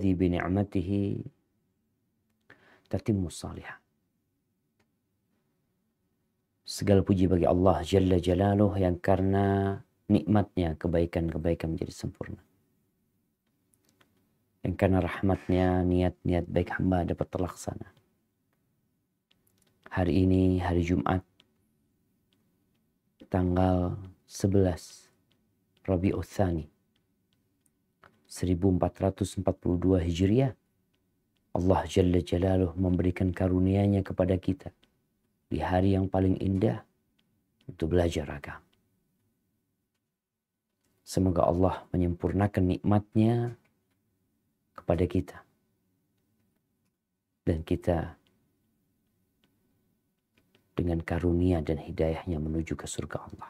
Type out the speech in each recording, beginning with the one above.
alladhi bi ni'matihi tatimmus salihah. Segala puji bagi Allah Jalla Jalaluh yang karena nikmatnya kebaikan-kebaikan menjadi sempurna. Yang karena rahmatnya niat-niat baik hamba dapat terlaksana. Hari ini hari Jumat tanggal 11 Rabiul Tsani 1442 Hijriah. Allah Jalla Jalaluh memberikan karunia-Nya kepada kita di hari yang paling indah untuk belajar agama. Semoga Allah menyempurnakan nikmat-Nya kepada kita. Dan kita dengan karunia dan hidayah-Nya menuju ke surga Allah.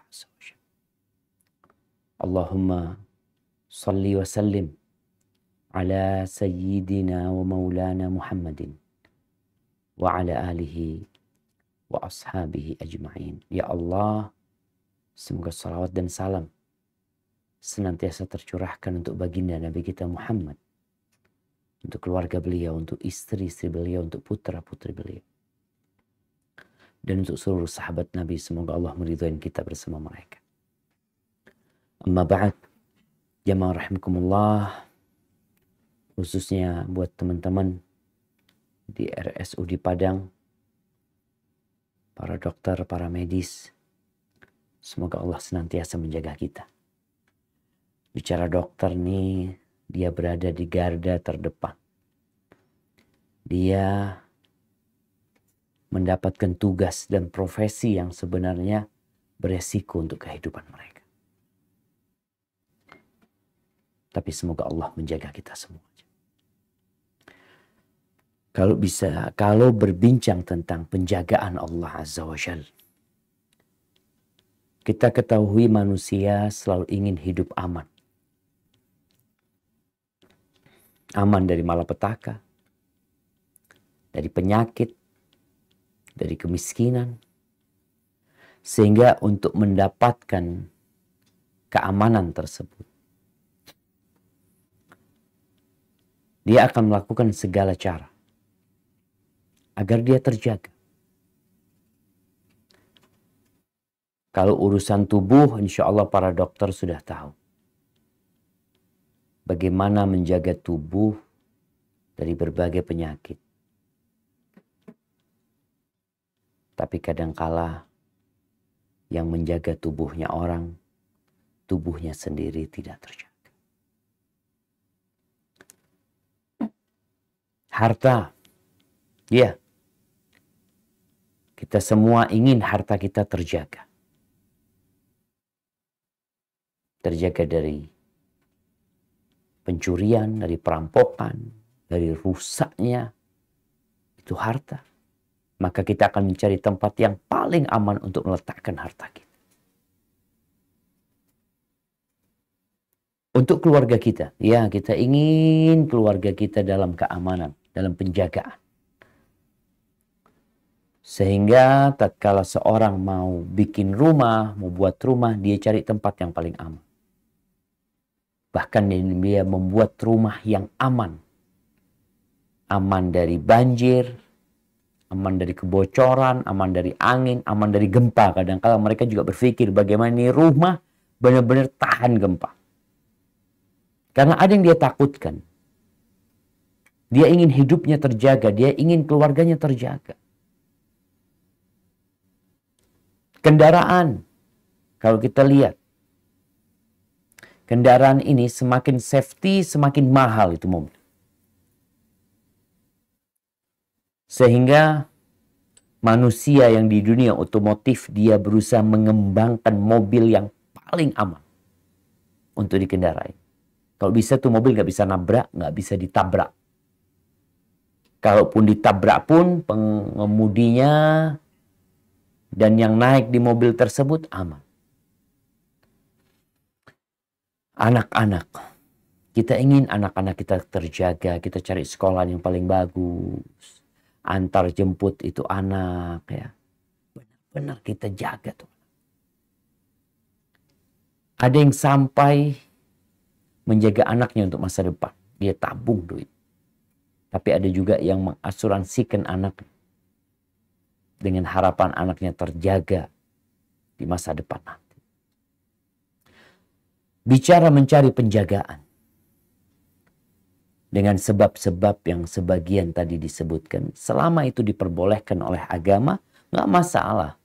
Allahumma salli wa sallim ala sayyidina wa maulana Muhammadin wa ala alihi wa ashabihi ajma'in. Ya Allah, semoga salawat dan salam senantiasa tercurahkan untuk baginda Nabi kita Muhammad, untuk keluarga beliau, untuk istri-istri beliau, untuk putra-putri beliau, dan untuk seluruh sahabat Nabi. Semoga Allah meridhai kita bersama mereka. Amma ba'd, jamaah rahimakumullah, khususnya buat teman-teman di RSUD Padang, para dokter, para medis, semoga Allah senantiasa menjaga kita. Bicara dokter nih, dia berada di garda terdepan. Dia mendapatkan tugas dan profesi yang sebenarnya beresiko untuk kehidupan mereka. Tapi semoga Allah menjaga kita semua. Kalau berbincang tentang penjagaan Allah Azza wa Jalla, kita ketahui manusia selalu ingin hidup aman. Aman dari malapetaka, dari penyakit, dari kemiskinan. Sehingga untuk mendapatkan keamanan tersebut, dia akan melakukan segala cara agar dia terjaga. Kalau urusan tubuh, insya Allah para dokter sudah tahu bagaimana menjaga tubuh dari berbagai penyakit. Tapi kadangkala yang menjaga tubuhnya orang, tubuhnya sendiri tidak terjaga. Harta, ya. Kita semua ingin harta kita terjaga. Terjaga dari pencurian, dari perampokan, dari rusaknya itu harta. Maka kita akan mencari tempat yang paling aman untuk meletakkan harta kita. Untuk keluarga kita, ya, kita ingin keluarga kita dalam keamanan, dalam penjagaan. Sehingga tatkala seorang mau bikin rumah, mau buat rumah, dia cari tempat yang paling aman. Bahkan dia membuat rumah yang aman. Aman dari banjir, aman dari kebocoran, aman dari angin, aman dari gempa. Kadang-kala mereka juga berpikir bagaimana ini rumah benar-benar tahan gempa. Karena ada yang dia takutkan. Dia ingin hidupnya terjaga, dia ingin keluarganya terjaga. Kendaraan, kalau kita lihat, kendaraan ini semakin safety, semakin mahal itu mobil. Sehingga manusia yang di dunia otomotif, dia berusaha mengembangkan mobil yang paling aman untuk dikendarai. Kalau bisa tuh mobil nggak bisa nabrak, nggak bisa ditabrak. Kalaupun ditabrak pun pengemudinya dan yang naik di mobil tersebut aman. Anak-anak, kita ingin anak-anak kita terjaga, kita cari sekolah yang paling bagus. Antar jemput itu anak, ya. Benar-benar kita jaga tuh. Ada yang sampai menjaga anaknya untuk masa depan. Dia tabung duit. Tapi ada juga yang mengasuransikan anak dengan harapan anaknya terjaga di masa depan nanti. Bicara mencari penjagaan dengan sebab-sebab yang sebagian tadi disebutkan, selama itu diperbolehkan oleh agama, nggak masalah.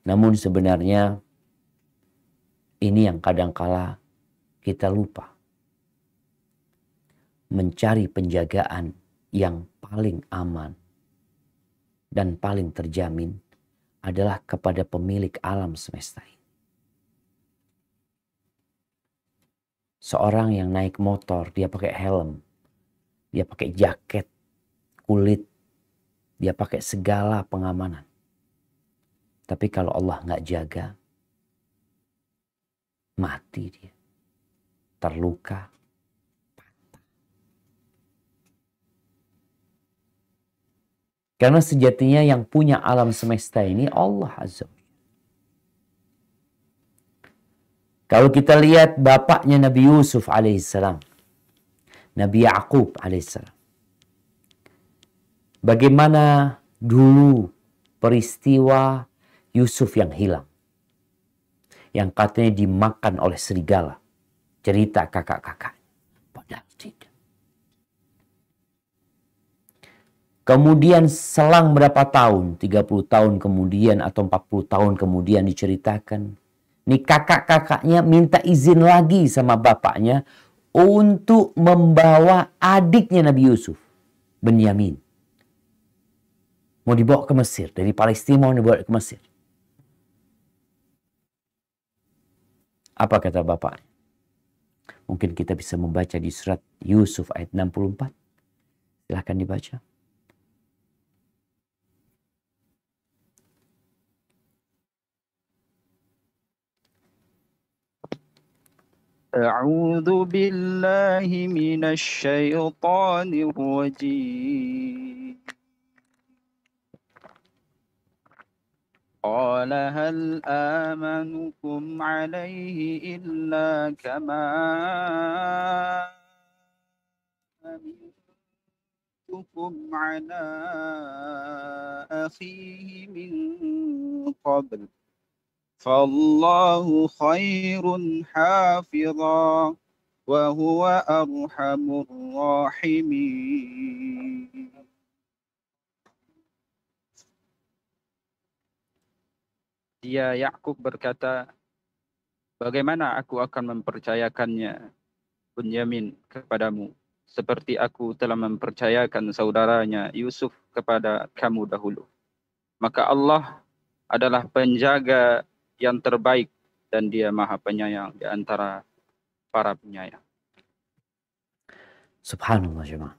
Namun sebenarnya ini yang kadangkala kita lupa. Mencari penjagaan yang paling aman dan paling terjamin adalah kepada pemilik alam semesta ini. Seorang yang naik motor, dia pakai helm, dia pakai jaket kulit, dia pakai segala pengamanan. Tapi kalau Allah nggak jaga, mati dia, terluka, patah. Karena sejatinya yang punya alam semesta ini Allah Azza wa Jalla. Kalau kita lihat bapaknya Nabi Yusuf alaihissalam, Nabi Ya'qub alaihissalam, bagaimana dulu peristiwa Yusuf yang hilang, yang katanya dimakan oleh serigala, cerita kakak-kakak, padahal tidak. Kemudian selang berapa tahun, 30 tahun kemudian atau 40 tahun kemudian diceritakan, nih kakak-kakaknya minta izin lagi sama bapaknya untuk membawa adiknya Nabi Yusuf, Benyamin. Mau dibawa ke Mesir, dari Palestina mau dibawa ke Mesir. Apa kata bapaknya? Mungkin kita bisa membaca di surat Yusuf ayat 64. Silahkan dibaca. أعوذ بالله من الشيطان الرجيم. قال هل آمنكم عليه إلا كما أمنتكم على أخيه من قبل فالله خير حافظا وهو أرحم الراحمين. Dia Yakub berkata, bagaimana aku akan mempercayakannya Bunyamin kepadamu seperti aku telah mempercayakan saudaranya Yusuf kepada kamu dahulu. Maka Allah adalah penjaga yang terbaik dan dia maha penyayang di antara para penyayang. Subhanallah jemaah.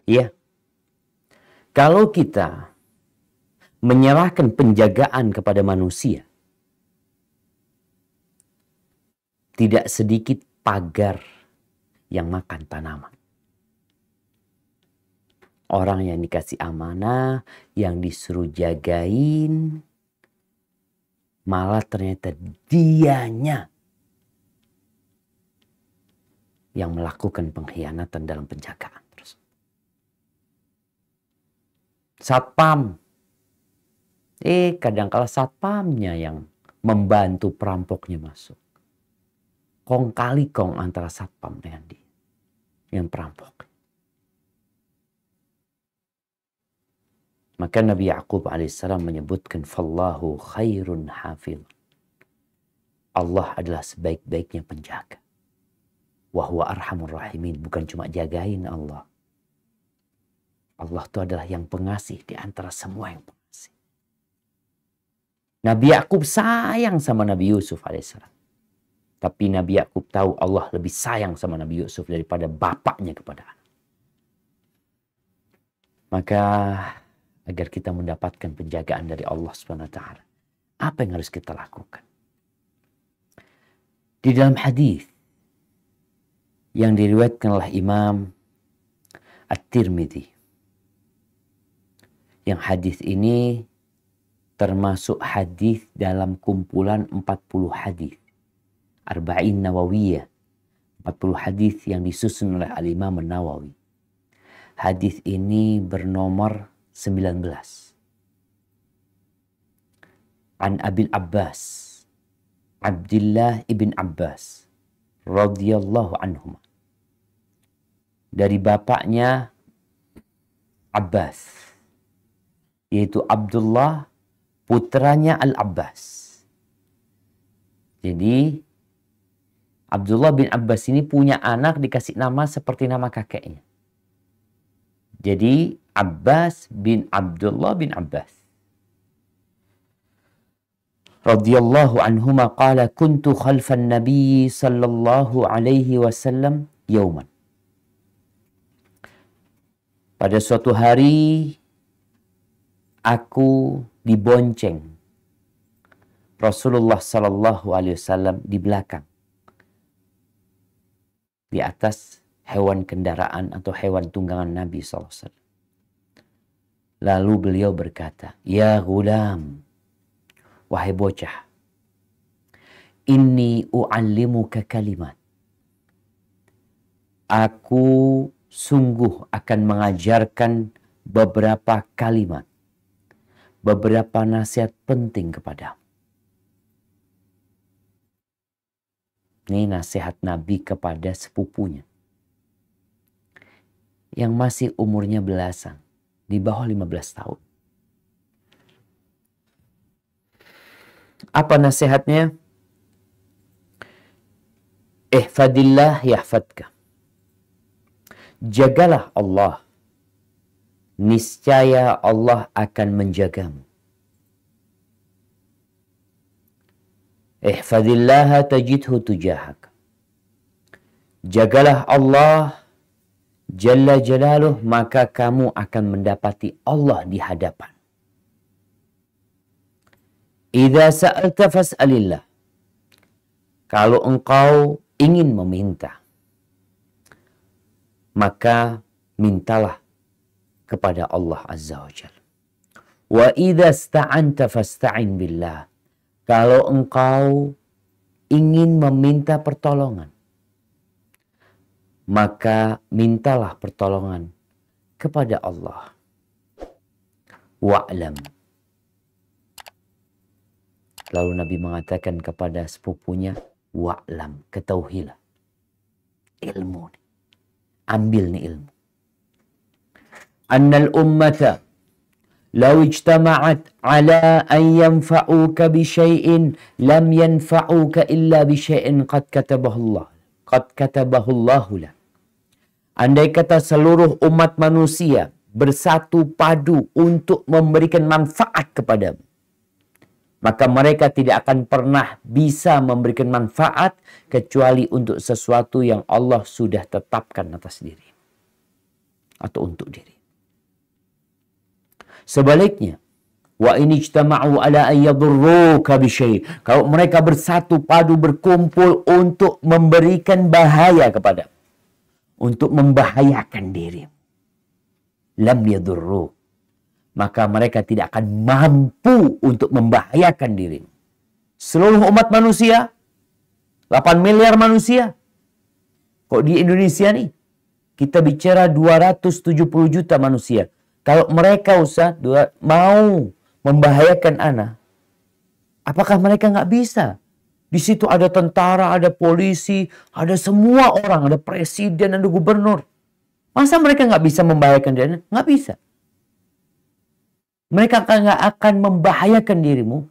Iya. Kalau kita menyerahkan penjagaan kepada manusia, tidak sedikit pagar yang makan tanaman. Orang yang dikasih amanah, yang disuruh jagain, malah ternyata dianya yang melakukan pengkhianatan dalam penjagaan. Satpam. Kadangkala satpamnya yang membantu perampoknya masuk. Kong kali kong antara satpam dengan dia, yang perampok. Maka Nabi Ya'qub alaihissalam menyebutkan, Fallahu khairun hafidh. Allah adalah sebaik-baiknya penjaga. Wahuwa arhamur rahimin. Bukan cuma jagain Allah. Allah itu adalah yang pengasih di antara semua yang pengasih. Nabi Ya'qub sayang sama Nabi Yusuf alaihissalam. Tapi Nabi Ya'qub tahu Allah lebih sayang sama Nabi Yusuf daripada bapaknya kepada anak. Maka agar kita mendapatkan penjagaan dari Allah SWT, apa yang harus kita lakukan? Di dalam hadis yang diriwayatkan oleh Imam At-Tirmidzi, yang hadis ini termasuk hadis dalam kumpulan 40 hadis Arba'in Nawawiyah 40 hadis yang disusun oleh Al-Imam An-Nawawi. Hadis ini bernomor 19. An Abil Abbas, Abdullah ibn Abbas radhiyallahu anhum. Dari bapaknya Abbas, yaitu Abdullah, putranya Al-Abbas. Jadi Abdullah bin Abbas ini punya anak dikasih nama seperti nama kakeknya. Jadi Abbas bin Abdullah bin Abbas radhiyallahu anhuma qala kuntu khalfan nabiy sallallahu alaihi wasallam yauman. Pada suatu hari aku dibonceng Rasulullah sallallahu alaihi wasallam di belakang, di atas hewan kendaraan atau hewan tunggangan Nabi sallallahu alaihi wasallam. Lalu beliau berkata, "Ya gulam, wahai bocah, inni u'allimuka kalimat. Aku sungguh akan mengajarkan beberapa kalimat, beberapa nasihat penting kepadamu." Ini nasihat Nabi kepada sepupunya yang masih umurnya belasan, di bawah 15 tahun. Apa nasihatnya? Ihfadillah yahfadka. Jagalah Allah, niscaya Allah akan menjagamu. Ihfadillaha tajidhu tujahak. Jagalah Allah Jalla Jalaluh, maka kamu akan mendapati Allah di hadapan. Idza sa'alta fas'alillah. Kalau engkau ingin meminta, maka mintalah kepada Allah Azza wa Jalla. Wa idza sta'anta fasta'in billah. Kalau engkau ingin meminta pertolongan, maka mintalah pertolongan kepada Allah. Wa'lam. Lalu Nabi mengatakan kepada sepupunya, wa'lam, ketahuilah. Ilmu. Ambil nih ilmu. Annal ummata law ijtama'at ala an yanfa'uka bi syai'in lam yanfa'uka illa bi syai'in qad katabahu Allah. Qad katabahu Allahu lak. Andai kata seluruh umat manusia bersatu padu untuk memberikan manfaat kepadamu, maka mereka tidak akan pernah bisa memberikan manfaat kecuali untuk sesuatu yang Allah sudah tetapkan atas diri atau untuk diri. Sebaliknya, wa in ijtama'u ala an yadurruka bi syai', kalau mereka bersatu padu berkumpul untuk memberikan bahaya kepada, untuk membahayakan diri, lam yadurruk, maka mereka tidak akan mampu untuk membahayakan diri. Seluruh umat manusia, 8 miliar manusia. Kok di Indonesia nih, kita bicara 270 juta manusia. Kalau mereka mau membahayakan anak, apakah mereka nggak bisa? Di situ ada tentara, ada polisi, ada semua orang, ada presiden, ada gubernur. Masa mereka nggak bisa membahayakan diri? Nggak bisa. Mereka nggak akan membahayakan dirimu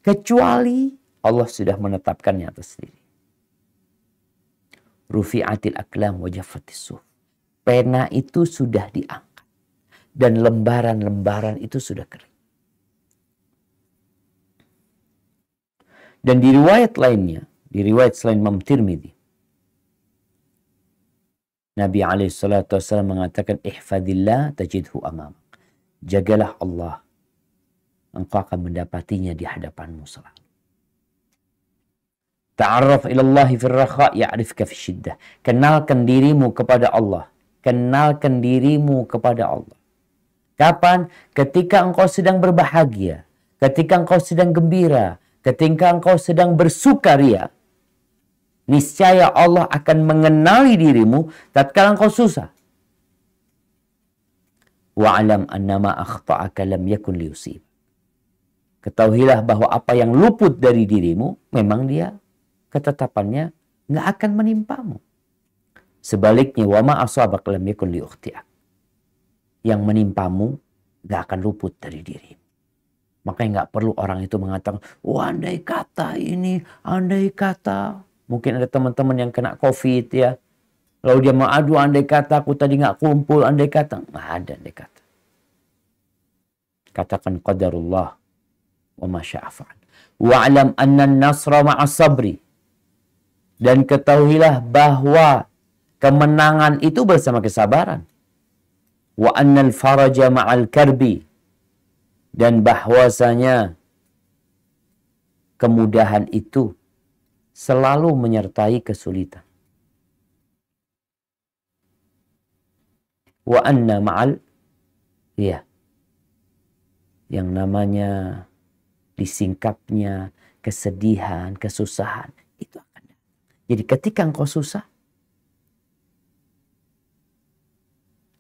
kecuali Allah sudah menetapkannya atas diri. Rufi'atil aqlam wa jaffatis suhuf. Pena itu sudah diangkat dan lembaran-lembaran itu sudah kering. Dan di riwayat lainnya, di riwayat selain Imam Tirmidzi, Nabi SAW mengatakan, ihfadillah tajidhu amamak. Jagalah Allah, engkau akan mendapatinya di hadapanmu selalu. Ta'arraf ilallahi fil rakha ya'rifka fi syiddah. Kenalkan dirimu kepada Allah. Kenalkan dirimu kepada Allah. Kapan? Ketika engkau sedang berbahagia, ketika engkau sedang gembira, ketika engkau sedang bersukaria, Niscaya Allah akan mengenali dirimu tatkala engkau susah. Wa'alam annama akhta'aka lam yakun liyusib. Ketahuilah bahwa apa yang luput dari dirimu, memang dia ketetapannya nggak akan menimpamu. Sebaliknya, wa ma asabak lam yakun liukhti'ak. Yang menimpamu nggak akan luput dari dirimu. Makanya nggak perlu orang itu mengatakan, andai kata ini, andai kata. Mungkin ada teman-teman yang kena COVID ya. Lalu dia mau, andai kata aku tadi nggak kumpul, andai kata. Nggak ada andai kata. Katakan qadarullah wa ma syaa fa'al. Wa'lam anna an-nasra ma'as sabri. Dan ketahuilah bahwa kemenangan itu bersama kesabaran. Wa annal faraja ma'al karbi. Dan bahwasanya kemudahan itu selalu menyertai kesulitan. Wa anna ma'al, ya, yang namanya disingkapnya kesedihan, kesusahan, itu akan datang. Jadi ketika engkau susah,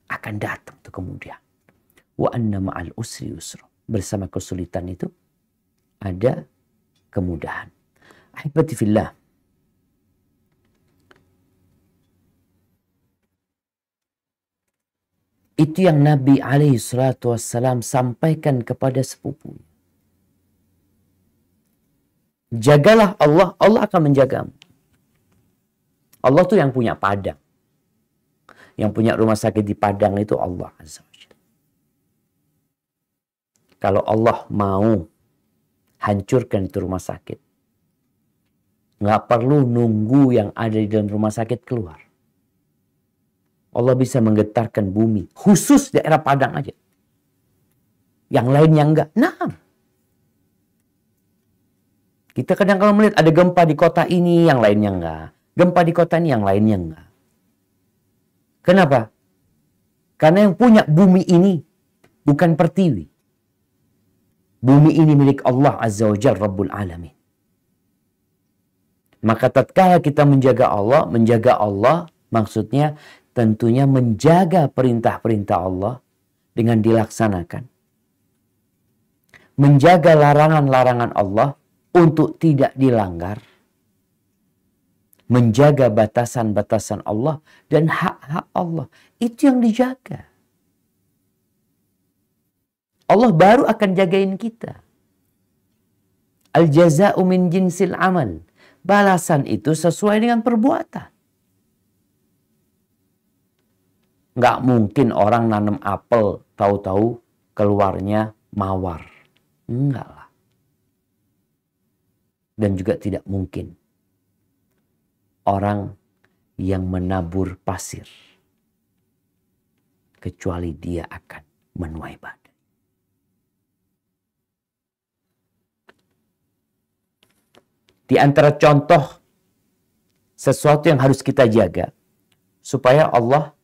akan datang tuh kemudian. Wa anna ma'al usri yusra. Bersama kesulitan itu ada kemudahan. Ahibati fillah. Itu yang Nabi SAW sampaikan kepada sepupu. Jagalah Allah, Allah akan menjagamu. Allah tuh yang punya Padang. Yang punya rumah sakit di Padang itu Allah Azza wa Jalla. Kalau Allah mau hancurkan itu rumah sakit, nggak perlu nunggu yang ada di dalam rumah sakit keluar. Allah bisa menggetarkan bumi, khusus daerah Padang aja. Yang lainnya enggak. Nah, kita kadang kalau melihat ada gempa di kota ini, yang lainnya enggak. Gempa di kota ini, yang lainnya enggak. Kenapa? Karena yang punya bumi ini bukan pertiwi. Bumi ini milik Allah Azza wa Jalla Rabbul Alamin. Maka tatkala kita menjaga Allah maksudnya tentunya menjaga perintah-perintah Allah dengan dilaksanakan. Menjaga larangan-larangan Allah untuk tidak dilanggar. Menjaga batasan-batasan Allah dan hak-hak Allah. Itu yang dijaga. Allah baru akan jagain kita. Al-jaza'u min jinsil amal. Balasan itu sesuai dengan perbuatan. Nggak mungkin orang nanam apel, tahu-tahu keluarnya mawar. Enggak lah. Dan juga tidak mungkin orang yang menabur pasir, kecuali dia akan menuai badai. Di antara contoh sesuatu yang harus kita jaga supaya Allah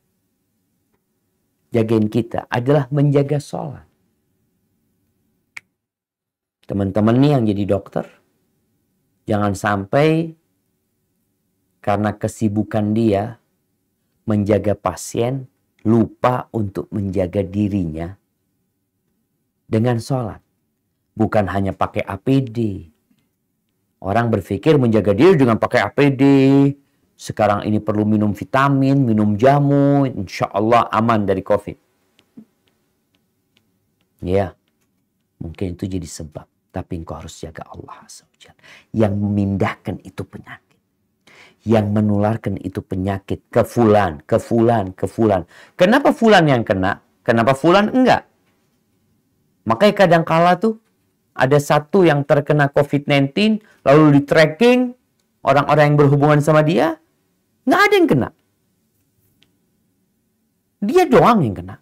jagain kita adalah menjaga sholat. Teman-teman nih yang jadi dokter, jangan sampai karena kesibukan dia menjaga pasien, lupa untuk menjaga dirinya dengan sholat. Bukan hanya pakai APD. Orang berpikir menjaga diri dengan pakai APD. Sekarang ini perlu minum vitamin, minum jamu. Insya Allah aman dari COVID. Ya, mungkin itu jadi sebab. Tapi engkau harus jaga Allah Azza wa Jalla. Yang memindahkan itu penyakit. Yang menularkan itu penyakit ke fulan, ke fulan, ke fulan. Kenapa fulan yang kena? Kenapa fulan enggak? Makanya kadang kala tuh ada satu yang terkena COVID-19, lalu di tracking orang-orang yang berhubungan sama dia, nggak ada yang kena. Dia doang yang kena.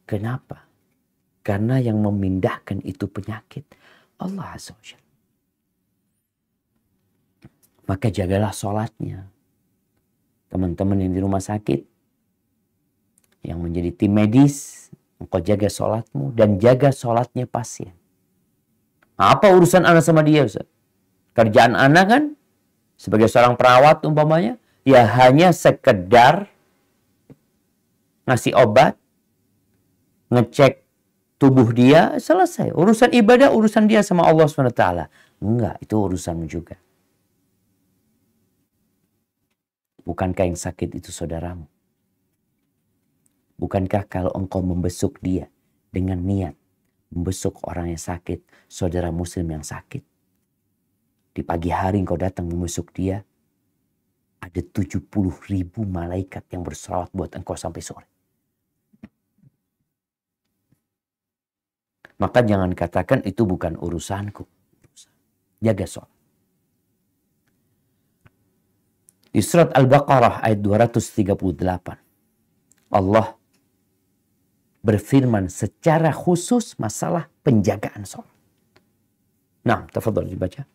Kenapa? Karena yang memindahkan itu penyakit Allah Azza wa Jalla. Maka jagalah sholatnya. Teman-teman yang di rumah sakit, yang menjadi tim medis, engkau jaga sholatmu dan jaga sholatnya pasien. Apa urusan anak sama dia, Ustaz? Kerjaan anak kan sebagai seorang perawat umpamanya, ya hanya sekedar ngasih obat, ngecek tubuh dia, selesai. Urusan ibadah, urusan dia sama Allah SWT. Enggak, itu urusanmu juga. Bukankah yang sakit itu saudaramu? Bukankah kalau engkau membesuk dia dengan niat membesuk orang yang sakit, saudara muslim yang sakit, di pagi hari engkau datang membesuk dia, ada 70.000 malaikat yang bersolawat buat engkau sampai sore. Maka jangan katakan itu bukan urusanku. Jaga sholat. Di surat Al-Baqarah ayat 238. Allah berfirman secara khusus masalah penjagaan sholat. Nah, tafadhol dibaca.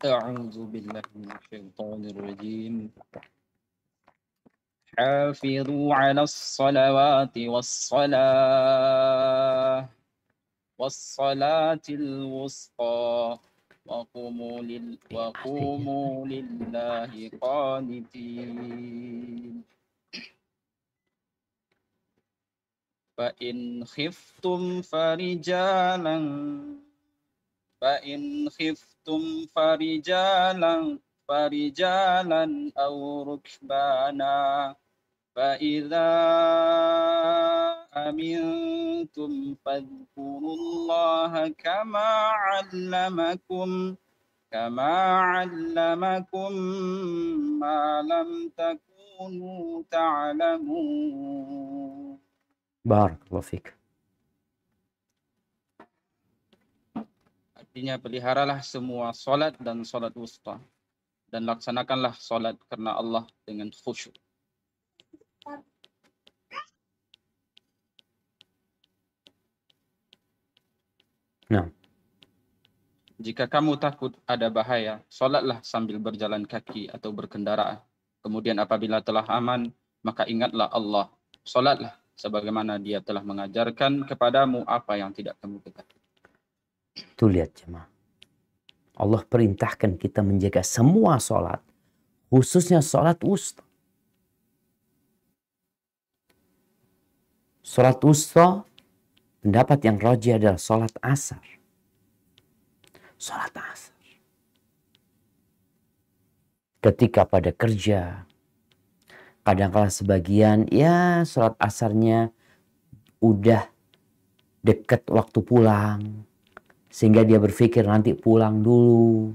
A'udzu billahi minasyaitonir rajim. حافظوا على الصلوات والصلاة الوسطى وقوموا لله قانتين فإن خفتم فرجالا أو ركبانا فإذا أمنتم فاذكروا الله كما علمكم ما لم تكونوا تعلمون. Barakallahu fiik. Artinya peliharalah semua solat dan solat wusta, dan laksanakanlah solat karena Allah dengan khusyuk. Nah, jika kamu takut ada bahaya, solatlah sambil berjalan kaki atau berkendaraan. Kemudian apabila telah aman, maka ingatlah Allah. Solatlah sebagaimana Dia telah mengajarkan kepadamu apa yang tidak kamu ketahui. Tuh lihat jemaah. Allah perintahkan kita menjaga semua solat, khususnya solat wusta. Solat wusta, pendapat yang rajih adalah solat asar. Solat asar. Ketika pada kerja, kadang-kala sebagian, ya solat asarnya udah dekat waktu pulang. Sehingga dia berpikir nanti pulang dulu.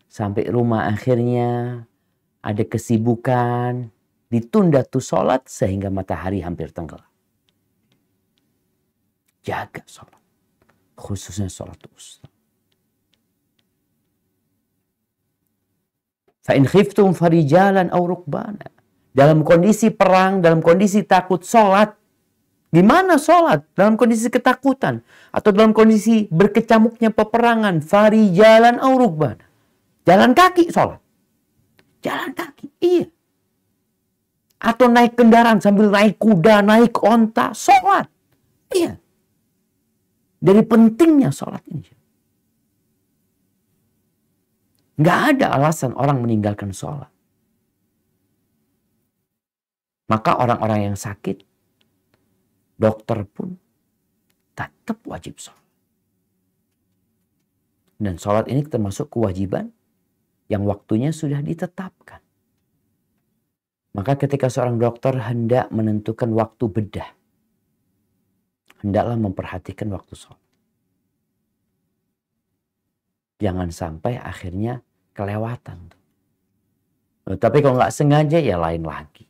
Sampai rumah akhirnya ada kesibukan. Ditunda tuh solat sehingga matahari hampir tenggelam. Jaga sholat. Khususnya sholat wusta. Fa'in khiftum farijalan aw rukbana. Dalam kondisi perang, dalam kondisi takut sholat. Gimana sholat? Dalam kondisi ketakutan. Atau dalam kondisi berkecamuknya peperangan. Farijalan aw rukbana. Jalan kaki sholat. Jalan kaki, iya. Atau naik kendaraan sambil naik kuda, naik onta, sholat. Iya. Dari pentingnya sholat ini. Nggak ada alasan orang meninggalkan sholat. Maka orang-orang yang sakit, dokter pun tetap wajib sholat. Dan sholat ini termasuk kewajiban yang waktunya sudah ditetapkan. Maka ketika seorang dokter hendak menentukan waktu bedah, hendaklah memperhatikan waktu sholat. Jangan sampai akhirnya kelewatan. Tapi kalau nggak sengaja ya lain lagi.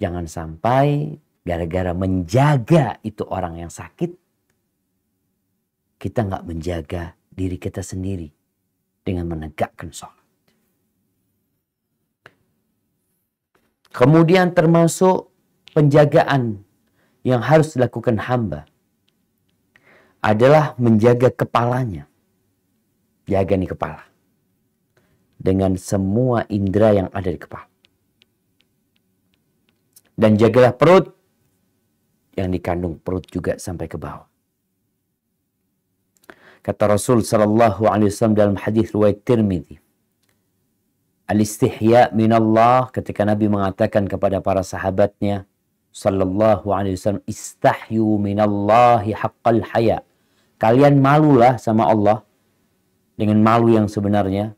Jangan sampai gara-gara menjaga itu orang yang sakit, kita nggak menjaga diri kita sendiri dengan menegakkan sholat. Kemudian termasuk penjagaan yang harus dilakukan hamba adalah menjaga kepalanya. Jaga nih kepala. Dengan semua indera yang ada di kepala. Dan jagalah perut yang dikandung perut juga sampai ke bawah. Kata Rasul sallallahu alaihi wasallam dalam hadis riwayat Tirmidzi, al-istihya minallah, ketika Nabi mengatakan kepada para sahabatnya sallallahu alaihi wasallam, istahyu minallahi haqqal haya. Kalian malulah sama Allah dengan malu yang sebenarnya.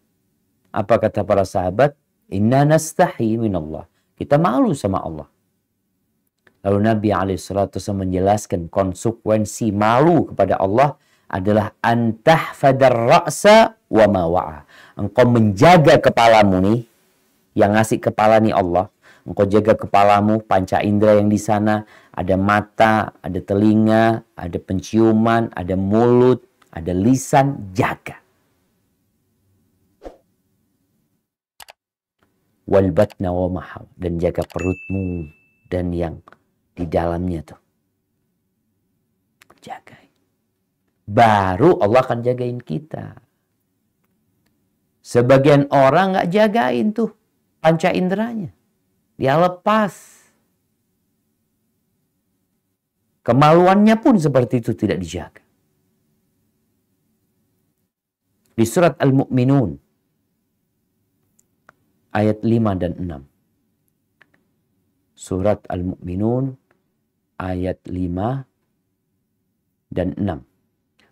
Apa kata para sahabat? Inna nastahi minallah. Kita malu sama Allah. Lalu Nabi SAW menjelaskan konsekuensi malu kepada Allah adalah antahfadar ra'sa wa ma wa'a. Engkau menjaga kepalamu nih, yang ngasih kepala nih Allah. Engkau jaga kepalamu, panca indera yang di sana, ada mata, ada telinga, ada penciuman, ada mulut, ada lisan, jaga. Wal batna wa ma hawa, dan jaga perutmu dan yang di dalamnya tuh. Jagain. Baru Allah akan jagain kita. Sebagian orang nggak jagain tuh panca inderanya. Dia lepas. Kemaluannya pun seperti itu, tidak dijaga. Di surat Al-Mu'minun ayat 5 dan 6. Surat Al-Mu'minun ayat 5 dan 6.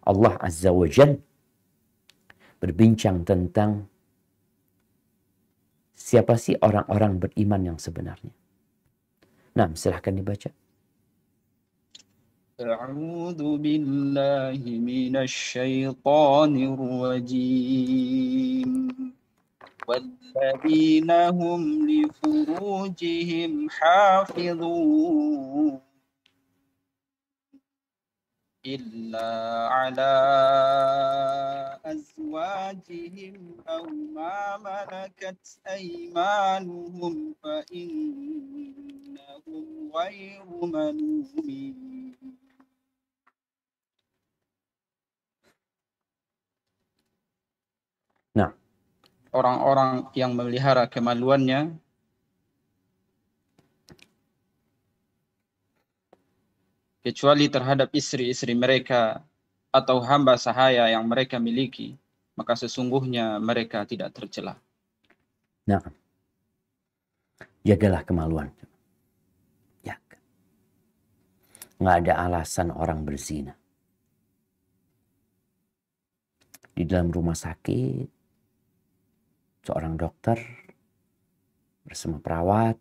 Allah Azza wa Jalla berbincang tentang siapa sih orang-orang beriman yang sebenarnya. Nah, silahkan dibaca. A'udzu billahi minasy syaithanir rajim. والذين هم لفروجهم حافظون إلا على أزواجهم أو ما ملكت أيمانهم فإنهم غير ملومين. Nah, orang-orang yang memelihara kemaluannya kecuali terhadap istri-istri mereka atau hamba sahaya yang mereka miliki, maka sesungguhnya mereka tidak tercela. Nah, jagalah kemaluan. Jaga. Nggak ada alasan orang berzina. Di dalam rumah sakit, seorang dokter bersama perawat,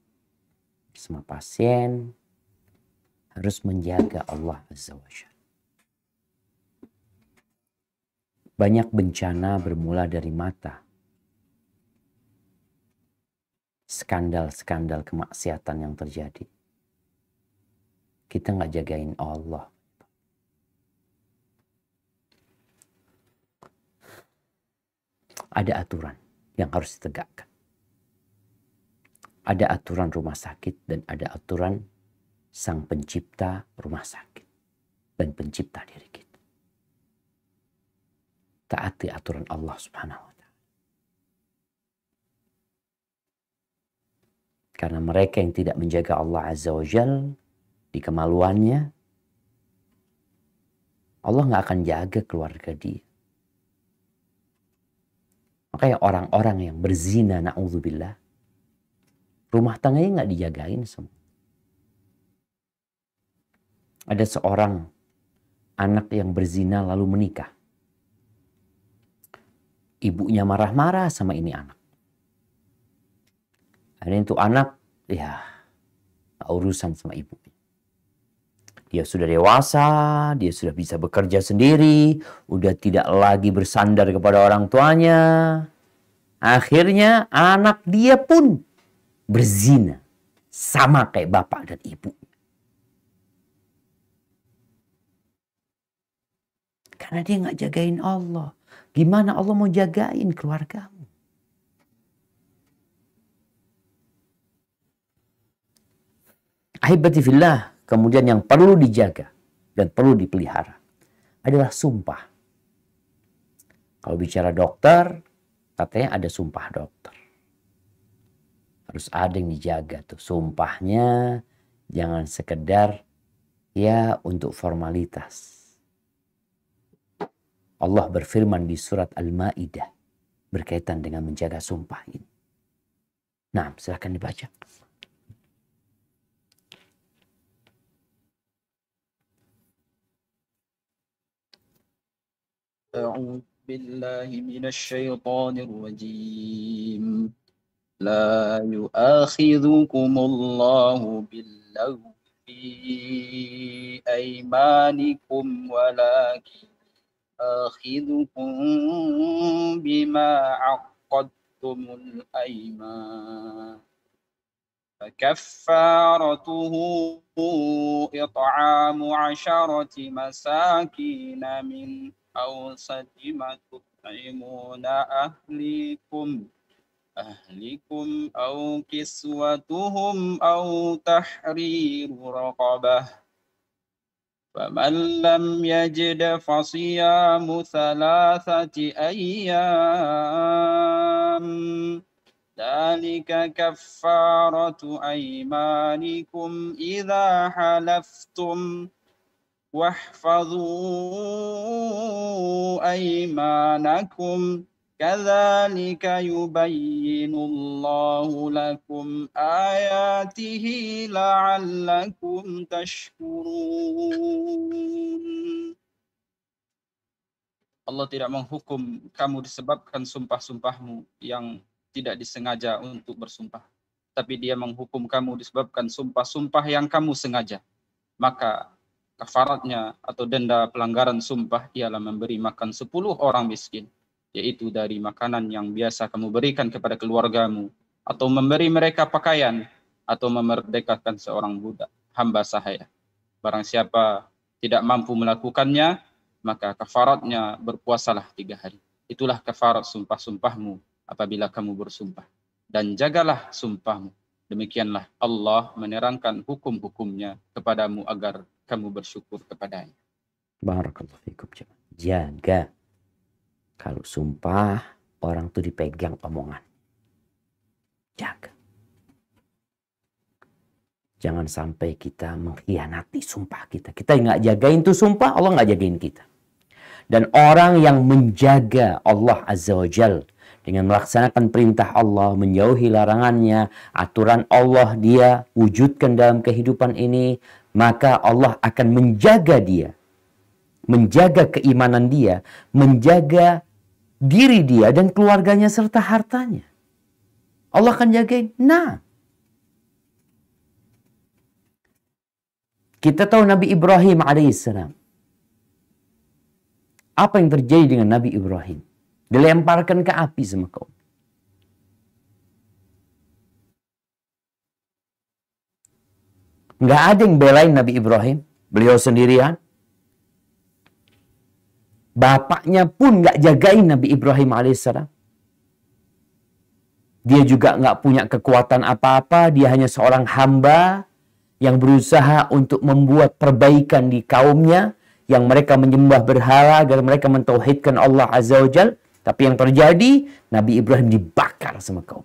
bersama pasien, harus menjaga Allah Azza wa Jalla. Banyak bencana bermula dari mata. Skandal-skandal kemaksiatan yang terjadi. Kita nggak jagain Allah. Ada aturan yang harus ditegakkan. Ada aturan rumah sakit dan ada aturan sang pencipta rumah sakit dan pencipta diri kita. Taati aturan Allah Subhanahu wa ta'ala. Karena mereka yang tidak menjaga Allah Azza wa Jalla di kemaluannya, Allah nggak akan jaga keluarga dia. Makanya orang-orang yang berzina, na'udzubillah, rumah tangganya nggak dijagain semua. Ada seorang anak yang berzina lalu menikah. Ibunya marah-marah sama ini anak. Ada itu anak, ya urusan sama ibunya. Dia sudah dewasa, dia sudah bisa bekerja sendiri, udah tidak lagi bersandar kepada orang tuanya. Akhirnya anak dia pun berzina sama kayak bapak dan ibu. Karena dia nggak jagain Allah. Gimana Allah mau jagain keluargamu? Ahibati fillah. Kemudian yang perlu dijaga dan perlu dipelihara adalah sumpah. Kalau bicara dokter, katanya ada sumpah dokter. Harus ada yang dijaga tuh. Sumpahnya jangan sekedar Ya, untuk formalitas. Allah berfirman di surat Al-Maidah berkaitan dengan menjaga sumpah ini. Nah, silahkan dibaca. أعوذ بالله من الشيطان الرجيم لا يؤاخذكم الله باللغو في أيمانكم ولكن يؤاخذكم بما عقدتم الأيمان فكفارته إطعام 10 مساكين من أوسط ما تطعمون أهلكم أو كسوتهم أو تحرير رقبة فمن لم يجد فصيام 3 أيام ذلك كفارة أيمانكم إذا حلفتم واحفظوا أيمانكم كذلك يبين الله لكم آياته لعلكم تشكرون. Allah tidak menghukum kamu disebabkan sumpah-sumpahmu yang tidak disengaja untuk bersumpah. Tapi dia menghukum kamu disebabkan sumpah-sumpah yang kamu sengaja. Maka kafaratnya atau denda pelanggaran sumpah ialah memberi makan 10 orang miskin, yaitu dari makanan yang biasa kamu berikan kepada keluargamu, atau memberi mereka pakaian, atau memerdekakan seorang budak, hamba sahaya. Barang siapa tidak mampu melakukannya, maka kafaratnya berpuasalah 3 hari. Itulah kafarat sumpah-sumpahmu apabila kamu bersumpah. Dan jagalah sumpahmu. Demikianlah Allah menerangkan hukum-hukumnya kepadamu agar kamu bersyukur kepadanya. Barakallahu fikum. Jaga. Kalau sumpah, orang tuh dipegang omongan. Jaga. Jangan sampai kita mengkhianati sumpah kita. Kita nggak jagain tuh sumpah, Allah nggak jagain kita. Dan orang yang menjaga Allah Azza wa Jal dengan melaksanakan perintah Allah, menjauhi larangannya, aturan Allah dia wujudkan dalam kehidupan ini, maka Allah akan menjaga dia, menjaga keimanan dia, menjaga diri dia dan keluarganya serta hartanya. Allah akan jagain. Nah, kita tahu Nabi Ibrahim alaihissalam. Apa yang terjadi dengan Nabi Ibrahim? Dilemparkan ke api sama kaum. Nggak ada yang belain Nabi Ibrahim. Beliau sendirian. Bapaknya pun nggak jagain Nabi Ibrahim alaihissalam. Dia juga nggak punya kekuatan apa-apa. Dia hanya seorang hamba yang berusaha untuk membuat perbaikan di kaumnya, yang mereka menyembah berhala agar mereka mentauhidkan Allah Azza wa Jal. Tapi yang terjadi, Nabi Ibrahim dibakar sama kaum.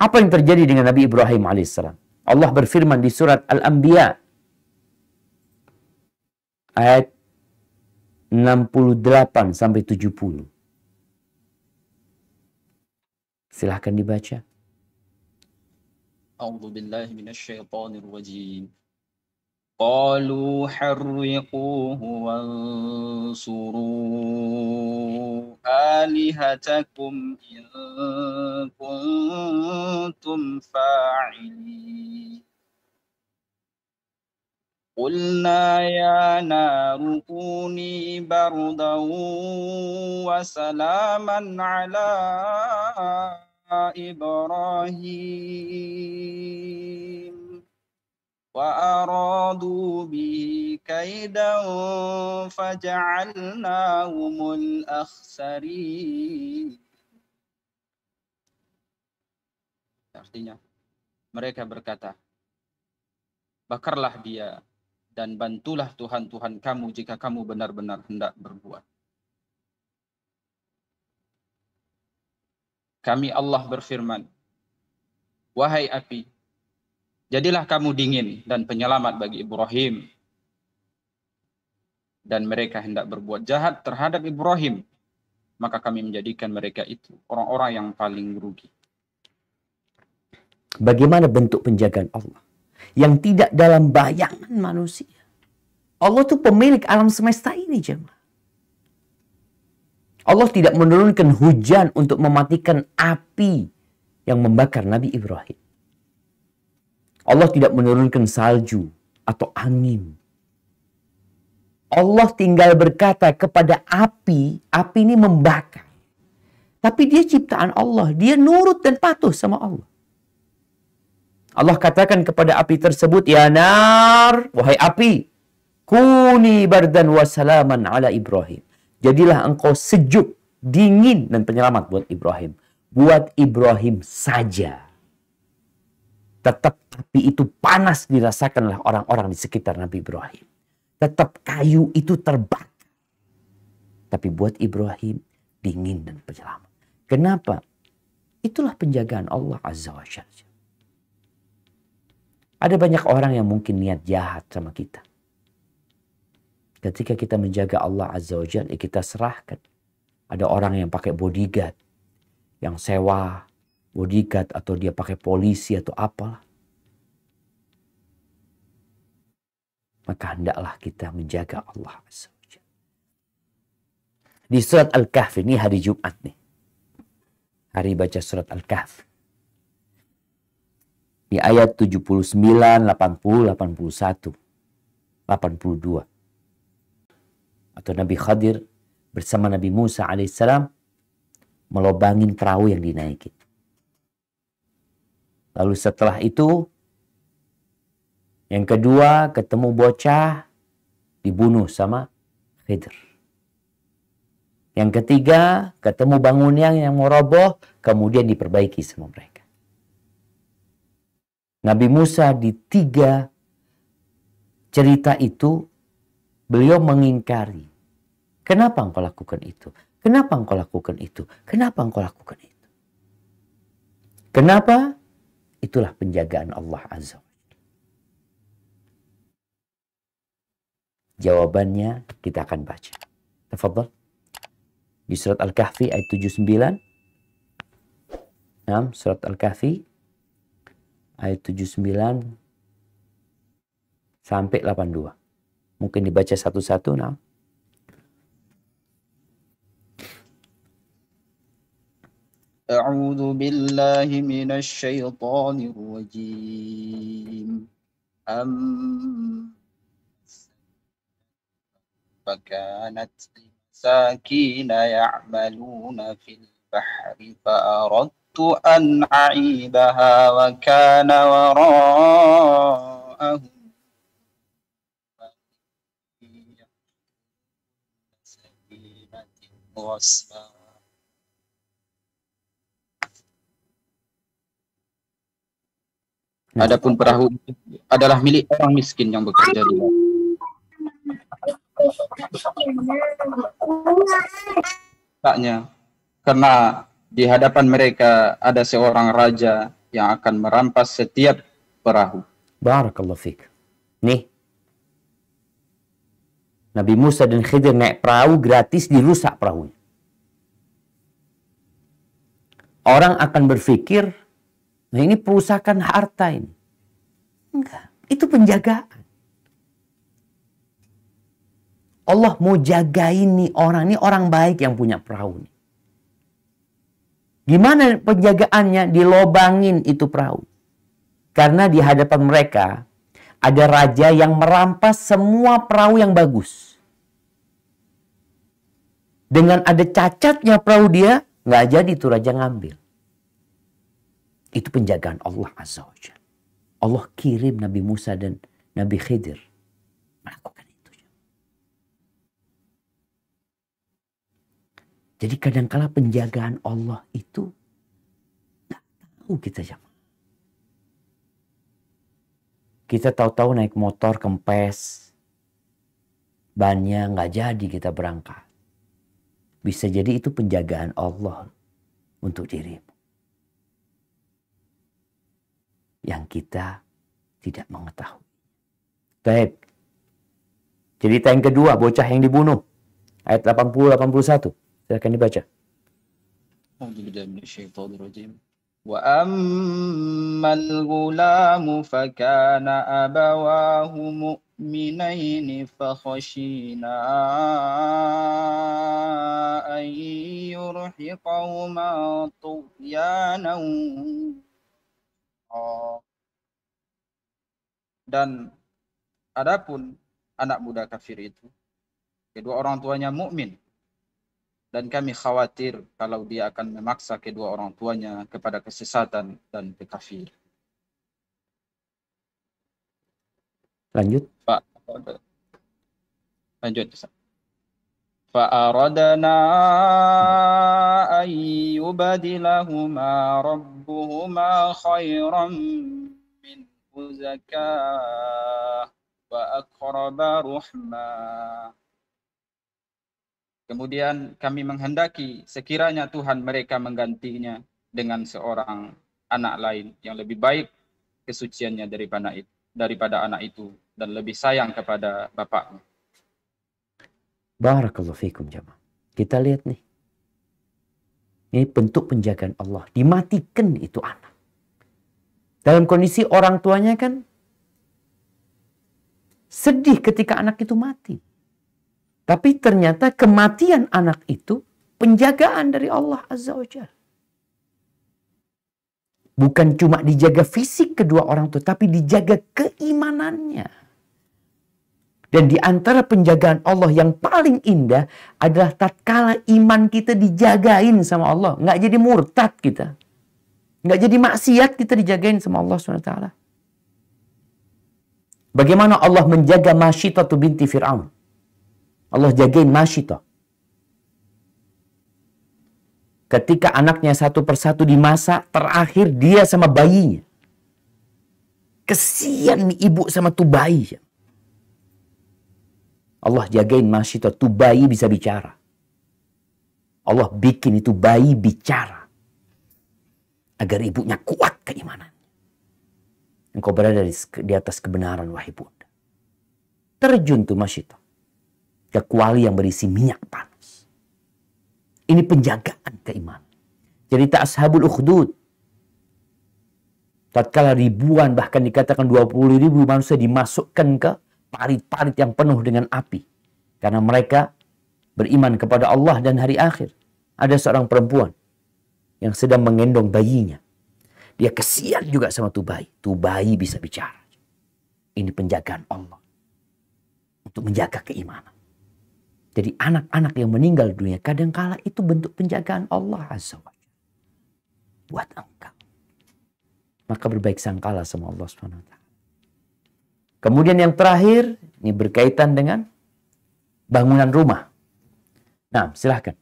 Apa yang terjadi dengan Nabi Ibrahim alaihissalam? Allah berfirman di surat Al-Anbiya ayat 68 sampai 70. Silahkan dibaca. A'udzu billahi minasyaitonir rajim. Qalu harriquhu wansuru alihatakum in kuntum fa'ilin. Qulna ya naru kuni bardan wa salaman ala Ibrahim wa aradu bihi kaidan faja'alnahumul akhsarin. Artinya, mereka berkata, bakarlah dia dan bantulah Tuhan-Tuhan kamu jika kamu benar-benar hendak berbuat. Kami Allah berfirman, wahai api, Jadilah kamu dingin dan penyelamat bagi Ibrahim. Dan mereka hendak berbuat jahat terhadap Ibrahim, maka kami menjadikan mereka itu orang-orang yang paling rugi. Bagaimana bentuk penjagaan Allah yang tidak dalam bayangan manusia? Allah itu pemilik alam semesta ini, jemaah. Allah tidak menurunkan hujan untuk mematikan api yang membakar Nabi Ibrahim. Allah tidak menurunkan salju atau angin. Allah tinggal berkata kepada api, api ini membakar. Tapi dia ciptaan Allah, dia nurut dan patuh sama Allah. Allah katakan kepada api tersebut, ya nar, wahai api, kuni bardan wa salaman ala Ibrahim. Jadilah engkau sejuk, dingin dan penyelamat buat Ibrahim. Buat Ibrahim saja. Tetap api itu panas dirasakanlah orang-orang di sekitar Nabi Ibrahim. Tetap kayu itu terbakar. Tapi buat Ibrahim dingin dan penyelamat. Kenapa? Itulah penjagaan Allah Azza wa Jalla. Ada banyak orang yang mungkin niat jahat sama kita. Ketika kita menjaga Allah Azza wa Jalla, kita serahkan. Ada orang yang pakai bodyguard, yang sewa bodyguard atau dia pakai polisi atau apalah. Maka hendaklah kita menjaga Allah Azza wa Jalla. Di surat Al-Kahf ini hari Jumat nih. Hari baca surat Al-Kahf. Di ayat 79, 80, 81, 82. Atau Nabi Khadir bersama Nabi Musa alaihissalam melobangin perahu yang dinaikin. Lalu setelah itu, yang kedua ketemu bocah dibunuh sama Khidir. Yang ketiga ketemu bangunan yang mau roboh, kemudian diperbaiki sama mereka. Nabi Musa di 3 cerita itu beliau mengingkari. Kenapa engkau lakukan itu? Kenapa engkau lakukan itu? Kenapa engkau lakukan itu? Kenapa? Itulah penjagaan Allah Azza wa Jalla. Jawabannya kita akan baca. Tafadhal. Di surat Al-Kahfi ayat 79. Nah, surat Al-Kahfi ayat 79 sampai 82. Mungkin dibaca satu-satu. Nah. A'udzu billahi minasy syaithanir rajim. فكانت مساكين يعملون في البحر فأردت أن أعيبها وكان وراءهم سفينة واسمة. Adapun perahu itu adalah milik orang miskin yang bekerja di laut. Taknya, karena di hadapan mereka ada seorang raja yang akan merampas setiap perahu. Barakallahu fiik. Nih. Nabi Musa dan Khidir naik perahu gratis, dirusak perahunya. Orang akan berpikir, nah ini perusakan harta ini. Enggak, itu penjagaan. Allah mau jagain nih orang. Ini orang baik yang punya perahu nih. Gimana penjagaannya? Dilobangin itu perahu. Karena di hadapan mereka ada raja yang merampas semua perahu yang bagus. Dengan ada cacatnya perahu dia, nggak jadi tuh raja ngambil. Itu penjagaan Allah Azza wa Jalla. Allah kirim Nabi Musa dan Nabi Khidir melakukan itu. Jadi kadangkala penjagaan Allah itu nggak tahu kita jamaah. Kita tahu-tahu naik motor kempes, bannya nggak jadi kita berangkat. Bisa jadi itu penjagaan Allah untuk dirimu. Yang kita tidak mengetahui. Baik. Cerita yang kedua, bocah yang dibunuh. Ayat 80-81. Silakan dibaca. Wa ammal ghulamu fakana abawahu mu'minaini fakhashina an yurhiqahuma tughyanan. Dan adapun anak muda kafir itu, kedua orang tuanya mukmin, dan kami khawatir kalau dia akan memaksa kedua orang tuanya kepada kesesatan dan kekafiran. Lanjut. Lanjut. Fa'aradna an yubadilahuma rabbuhuma khairan minhu zakah wa aqraba ruhmah. Kemudian kami menghendaki sekiranya Tuhan mereka menggantinya dengan seorang anak lain yang lebih baik kesuciannya daripada anak itu dan lebih sayang kepada bapaknya. Barakallahu fikum jamaah. Kita lihat nih. Ini bentuk penjagaan Allah. Dimatikan itu anak. Dalam kondisi orang tuanya kan sedih ketika anak itu mati. Tapi ternyata kematian anak itu penjagaan dari Allah Azza wa Jalla. Bukan cuma dijaga fisik kedua orang tua, tapi dijaga keimanannya. Dan di antara penjagaan Allah yang paling indah adalah tatkala iman kita dijagain sama Allah. Nggak jadi murtad kita. Nggak jadi maksiat kita dijagain sama Allah SWT. Bagaimana Allah menjaga Masyitah binti Fir'aun. Allah jagain Masyitah. Ketika anaknya satu persatu dimasak, terakhir dia sama bayinya. Kesian nih ibu sama tuh bayi. Allah jagain Masyitah, tuh bayi bisa bicara. Allah bikin itu bayi bicara. Agar ibunya kuat keimanan. Engkau berada di atas kebenaran, wahai bunda. Terjun tuh Masyitah ke kuali yang berisi minyak panas. Ini penjagaan keimanan. Cerita Ashabul Ukhdud. Tatkala ribuan, bahkan dikatakan 20.000 manusia dimasukkan ke parit-parit yang penuh dengan api. Karena mereka beriman kepada Allah dan hari akhir. Ada seorang perempuan yang sedang menggendong bayinya. Dia kesian juga sama tuh bayi. Tuh bayi bisa bicara. Ini penjagaan Allah. Untuk menjaga keimanan. Jadi anak-anak yang meninggal dunia kadangkala itu bentuk penjagaan Allah Azza wa Jalla buat engkau. Maka berbaik sangkalah sama Allah SWT. Kemudian yang terakhir, ini berkaitan dengan bangunan rumah. Nah, silahkan.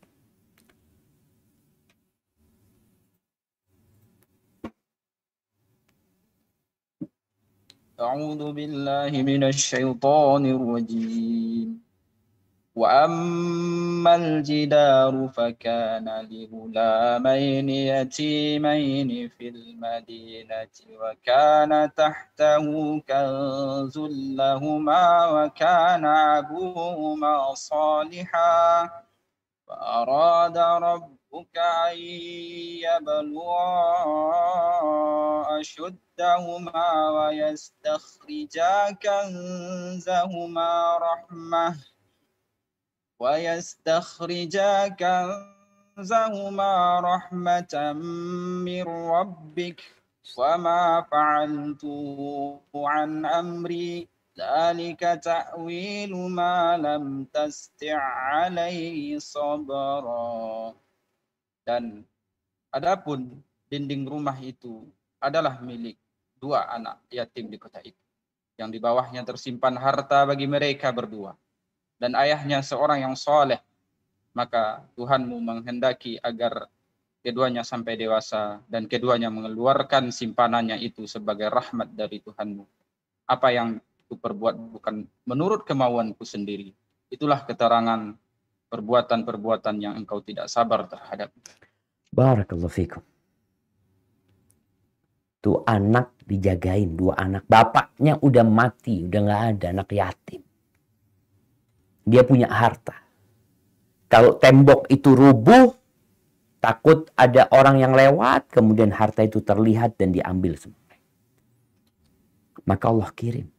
A'udzu billahi minasy syaithanir rajim. وأما الجدار فكان لغلامين يتيمين في المدينة وكان تحته كنز لهما وكان أبوهما صالحا فأراد ربك أن يبلغا أشدهما ويستخرجا كنزهما رحمة من ربك وما فعلته عن أمري ذلك تأويل ما لم تستع عليه صبرا. Dan adapun dinding rumah itu adalah milik dua anak yatim di kota itu, yang di bawahnya tersimpan harta bagi mereka berdua. Dan ayahnya seorang yang soleh, maka Tuhanmu menghendaki agar keduanya sampai dewasa dan keduanya mengeluarkan simpanannya itu sebagai rahmat dari Tuhanmu. Apa yang ku perbuat bukan menurut kemauanku sendiri. Itulah keterangan perbuatan-perbuatan yang engkau tidak sabar terhadap. Barakallahu fikum. Tuh anak dijagain, 2 anak. Bapaknya udah mati, udah nggak ada, anak yatim. Dia punya harta. Kalau tembok itu rubuh, takut ada orang yang lewat, kemudian harta itu terlihat dan diambil semua. Maka Allah kirim.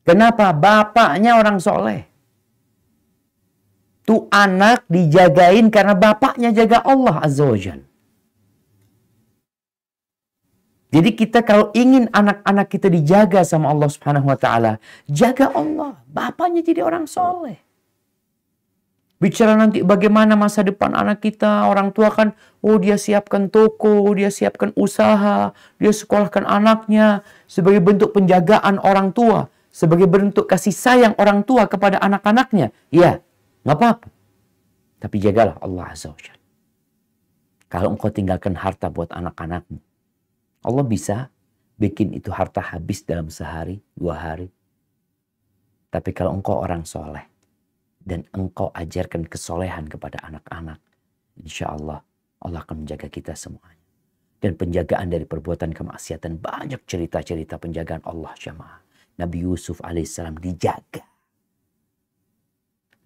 Kenapa? Bapaknya orang soleh. Tuh anak dijagain karena bapaknya jaga Allah Azza wa Jalla. Jadi kita kalau ingin anak-anak kita dijaga sama Allah Subhanahu wa taala, jaga Allah. Bapaknya jadi orang soleh. Bicara nanti bagaimana masa depan anak kita, orang tua kan, oh dia siapkan toko, dia siapkan usaha, dia sekolahkan anaknya sebagai bentuk penjagaan orang tua, sebagai bentuk kasih sayang orang tua kepada anak-anaknya. Ya, nggak apa-apa. Tapi jagalah Allah Azza wa Jalla. Kalau engkau tinggalkan harta buat anak-anakmu, Allah bisa bikin itu harta habis dalam sehari, 2 hari. Tapi kalau engkau orang soleh dan engkau ajarkan kesolehan kepada anak-anak, insya Allah, Allah akan menjaga kita semuanya. Dan penjagaan dari perbuatan kemaksiatan, banyak cerita-cerita penjagaan Allah jamaah. Nabi Yusuf alaihissalam dijaga.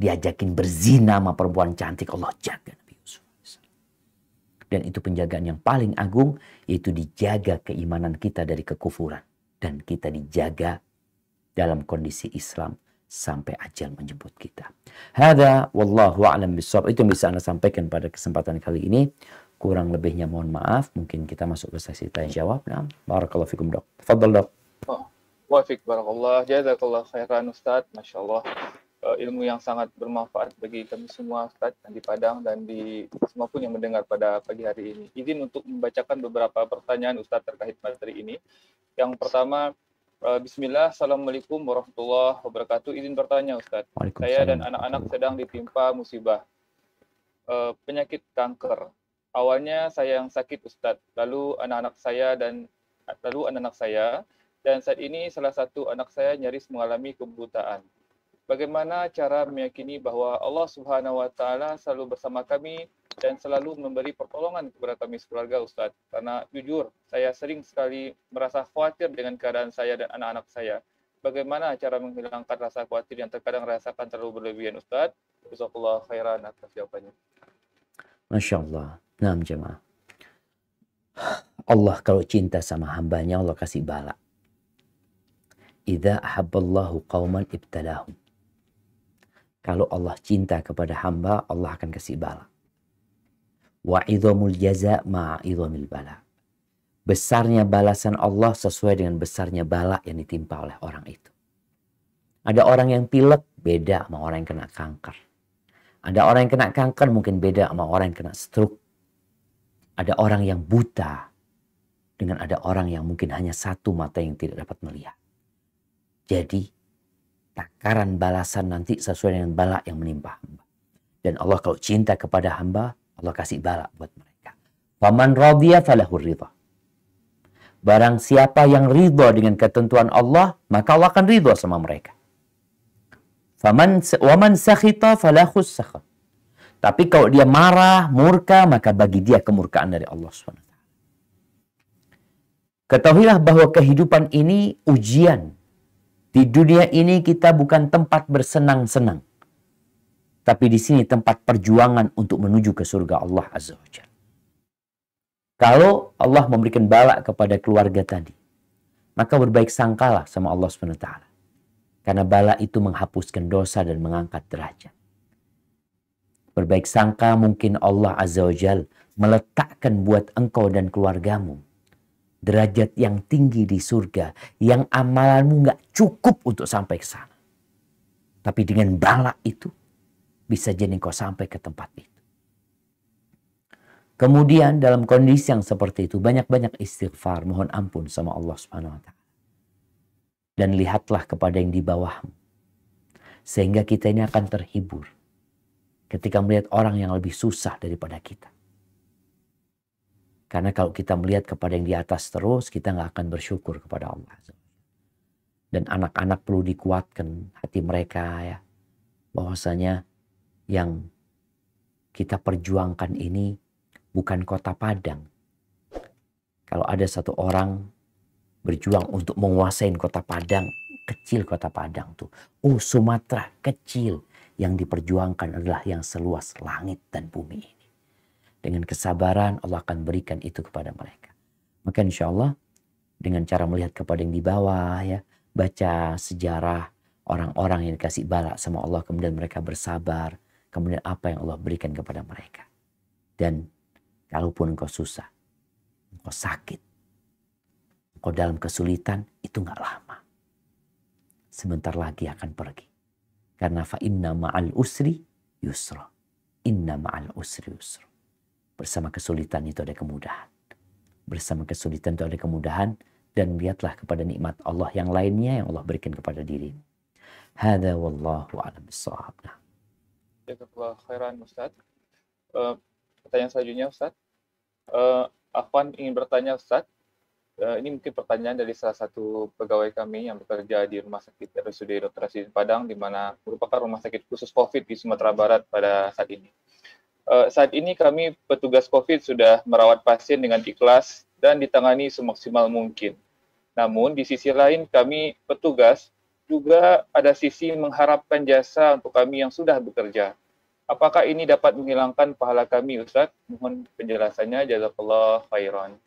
Diajakin berzina sama perempuan cantik, Allah jaga Nabi Yusuf. Dan itu penjagaan yang paling agung, yaitu dijaga keimanan kita dari kekufuran. Dan kita dijaga dalam kondisi Islam sampai ajal menjemput kita. Hada wallahu a'lam bishawab. Itu yang bisa Anda sampaikan pada kesempatan kali ini. Kurang lebihnya mohon maaf. Mungkin kita masuk ke sesi tanya jawab. Nah, barakallahu fikum dok. Tafadhal dok. Wafik barakallah. Jazakallah khairan Ustaz. Masya Allah. Ilmu yang sangat bermanfaat bagi kami semua Ustaz yang di Padang dan di semua pun yang mendengar pada pagi hari ini. Izin untuk membacakan beberapa pertanyaan Ustaz terkait materi ini. Yang pertama, Bismillah, Assalamualaikum warahmatullahi wabarakatuh. Izin bertanya Ustaz. Saya dan anak-anak sedang ditimpa musibah penyakit kanker. Awalnya saya yang sakit Ustaz, lalu anak-anak saya dan saat ini salah satu anak saya nyaris mengalami kebutaan. Bagaimana cara meyakini bahwa Allah Subhanahu wa taala selalu bersama kami dan selalu memberi pertolongan kepada kami sekeluarga Ustaz? Karena jujur, saya sering sekali merasa khawatir dengan keadaan saya dan anak-anak saya. Bagaimana cara menghilangkan rasa khawatir yang terkadang rasakan terlalu berlebihan Ustaz? Jazakallah khairan atas jawabannya. Masya Allah. Nah jemaah. Allah kalau cinta sama hambanya, Allah kasih bala. Idza ahabballahu qauman ibtalahum. Kalau Allah cinta kepada hamba, Allah akan kasih bala. Wa idhamul jaza ma'a idhamil bala. Besarnya balasan Allah sesuai dengan besarnya bala yang ditimpa oleh orang itu. Ada orang yang pilek, beda sama orang yang kena kanker. Ada orang yang kena kanker mungkin beda sama orang yang kena stroke. Ada orang yang buta dengan ada orang yang mungkin hanya satu mata yang tidak dapat melihat. Jadi takaran balasan nanti sesuai dengan bala yang menimpa hamba. Dan Allah kalau cinta kepada hamba, Allah kasih bala buat mereka. Faman radhiya falahur ridha. Barang siapa yang ridha dengan ketentuan Allah, maka Allah akan ridha sama mereka. Waman sakhita falahus sakhat. Tapi kalau dia marah, murka, maka bagi dia kemurkaan dari Allah SWT. Ketahuilah bahwa kehidupan ini ujian. Di dunia ini kita bukan tempat bersenang-senang. Tapi di sini tempat perjuangan untuk menuju ke surga Allah Azza wa Jalla. Kalau Allah memberikan bala kepada keluarga tadi, maka berbaik sangkalah sama Allah SWT. Karena bala itu menghapuskan dosa dan mengangkat derajat. Berbaik sangka mungkin Allah Azza wa Jalla meletakkan buat engkau dan keluargamu derajat yang tinggi di surga, yang amalanmu nggak cukup untuk sampai ke sana. Tapi dengan bala itu, bisa jadi engkau sampai ke tempat itu. Kemudian dalam kondisi yang seperti itu, banyak-banyak istighfar, mohon ampun sama Allah Subhanahu wa Ta'ala. Dan lihatlah kepada yang di bawahmu. Sehingga kita ini akan terhibur ketika melihat orang yang lebih susah daripada kita. Karena kalau kita melihat kepada yang di atas terus, kita nggak akan bersyukur kepada Allah. Dan anak-anak perlu dikuatkan hati mereka ya. Bahwasanya yang kita perjuangkan ini bukan kota Padang. Kalau ada satu orang berjuang untuk menguasai kota Padang. Kecil kota Padang tuh. Oh, Sumatera kecil. Yang diperjuangkan adalah yang seluas langit dan bumi ini. Dengan kesabaran Allah akan berikan itu kepada mereka. Maka insya Allah dengan cara melihat kepada yang di bawah, ya, baca sejarah orang-orang yang dikasih bala sama Allah, kemudian mereka bersabar, kemudian apa yang Allah berikan kepada mereka. Dan kalaupun engkau susah, engkau sakit, engkau dalam kesulitan, itu nggak lama. Sebentar lagi akan pergi. Karena fa inna ma'al usri yusra. Inna ma'al usri yusra. Bersama kesulitan itu ada kemudahan. Bersama kesulitan itu ada kemudahan. Dan lihatlah kepada nikmat Allah yang lainnya yang Allah berikan kepada diri. Hada wallahu a'lam bissawab. Jazakallah khairan Ustaz. Pertanyaan selanjutnya Ustaz. Afwan ingin bertanya Ustaz. Ini mungkin pertanyaan dari salah satu pegawai kami yang bekerja di Rumah Sakit RSUD Dr. Rasidin Padang, di mana merupakan rumah sakit khusus COVID di Sumatera Barat pada saat ini. Saat ini kami petugas COVID sudah merawat pasien dengan ikhlas dan ditangani semaksimal mungkin. Namun di sisi lain kami petugas juga ada sisi mengharapkan jasa untuk kami yang sudah bekerja. Apakah ini dapat menghilangkan pahala kami Ustaz? Mohon penjelasannya. Jazakallah khairan.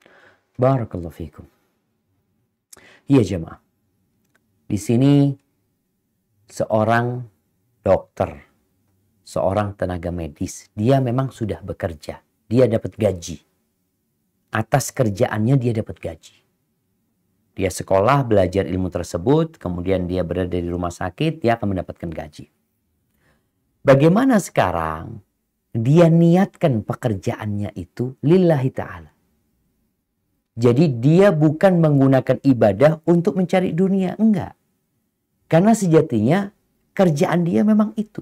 Barakallahu fikum. Iya jemaah. Di sini seorang dokter, seorang tenaga medis, dia memang sudah bekerja. Dia dapat gaji. Atas kerjaannya dia dapat gaji. Dia sekolah, belajar ilmu tersebut, kemudian dia berada di rumah sakit, dia akan mendapatkan gaji. Bagaimana sekarang dia niatkan pekerjaannya itu lillahi ta'ala. Jadi dia bukan menggunakan ibadah untuk mencari dunia, enggak. Karena sejatinya kerjaan dia memang itu.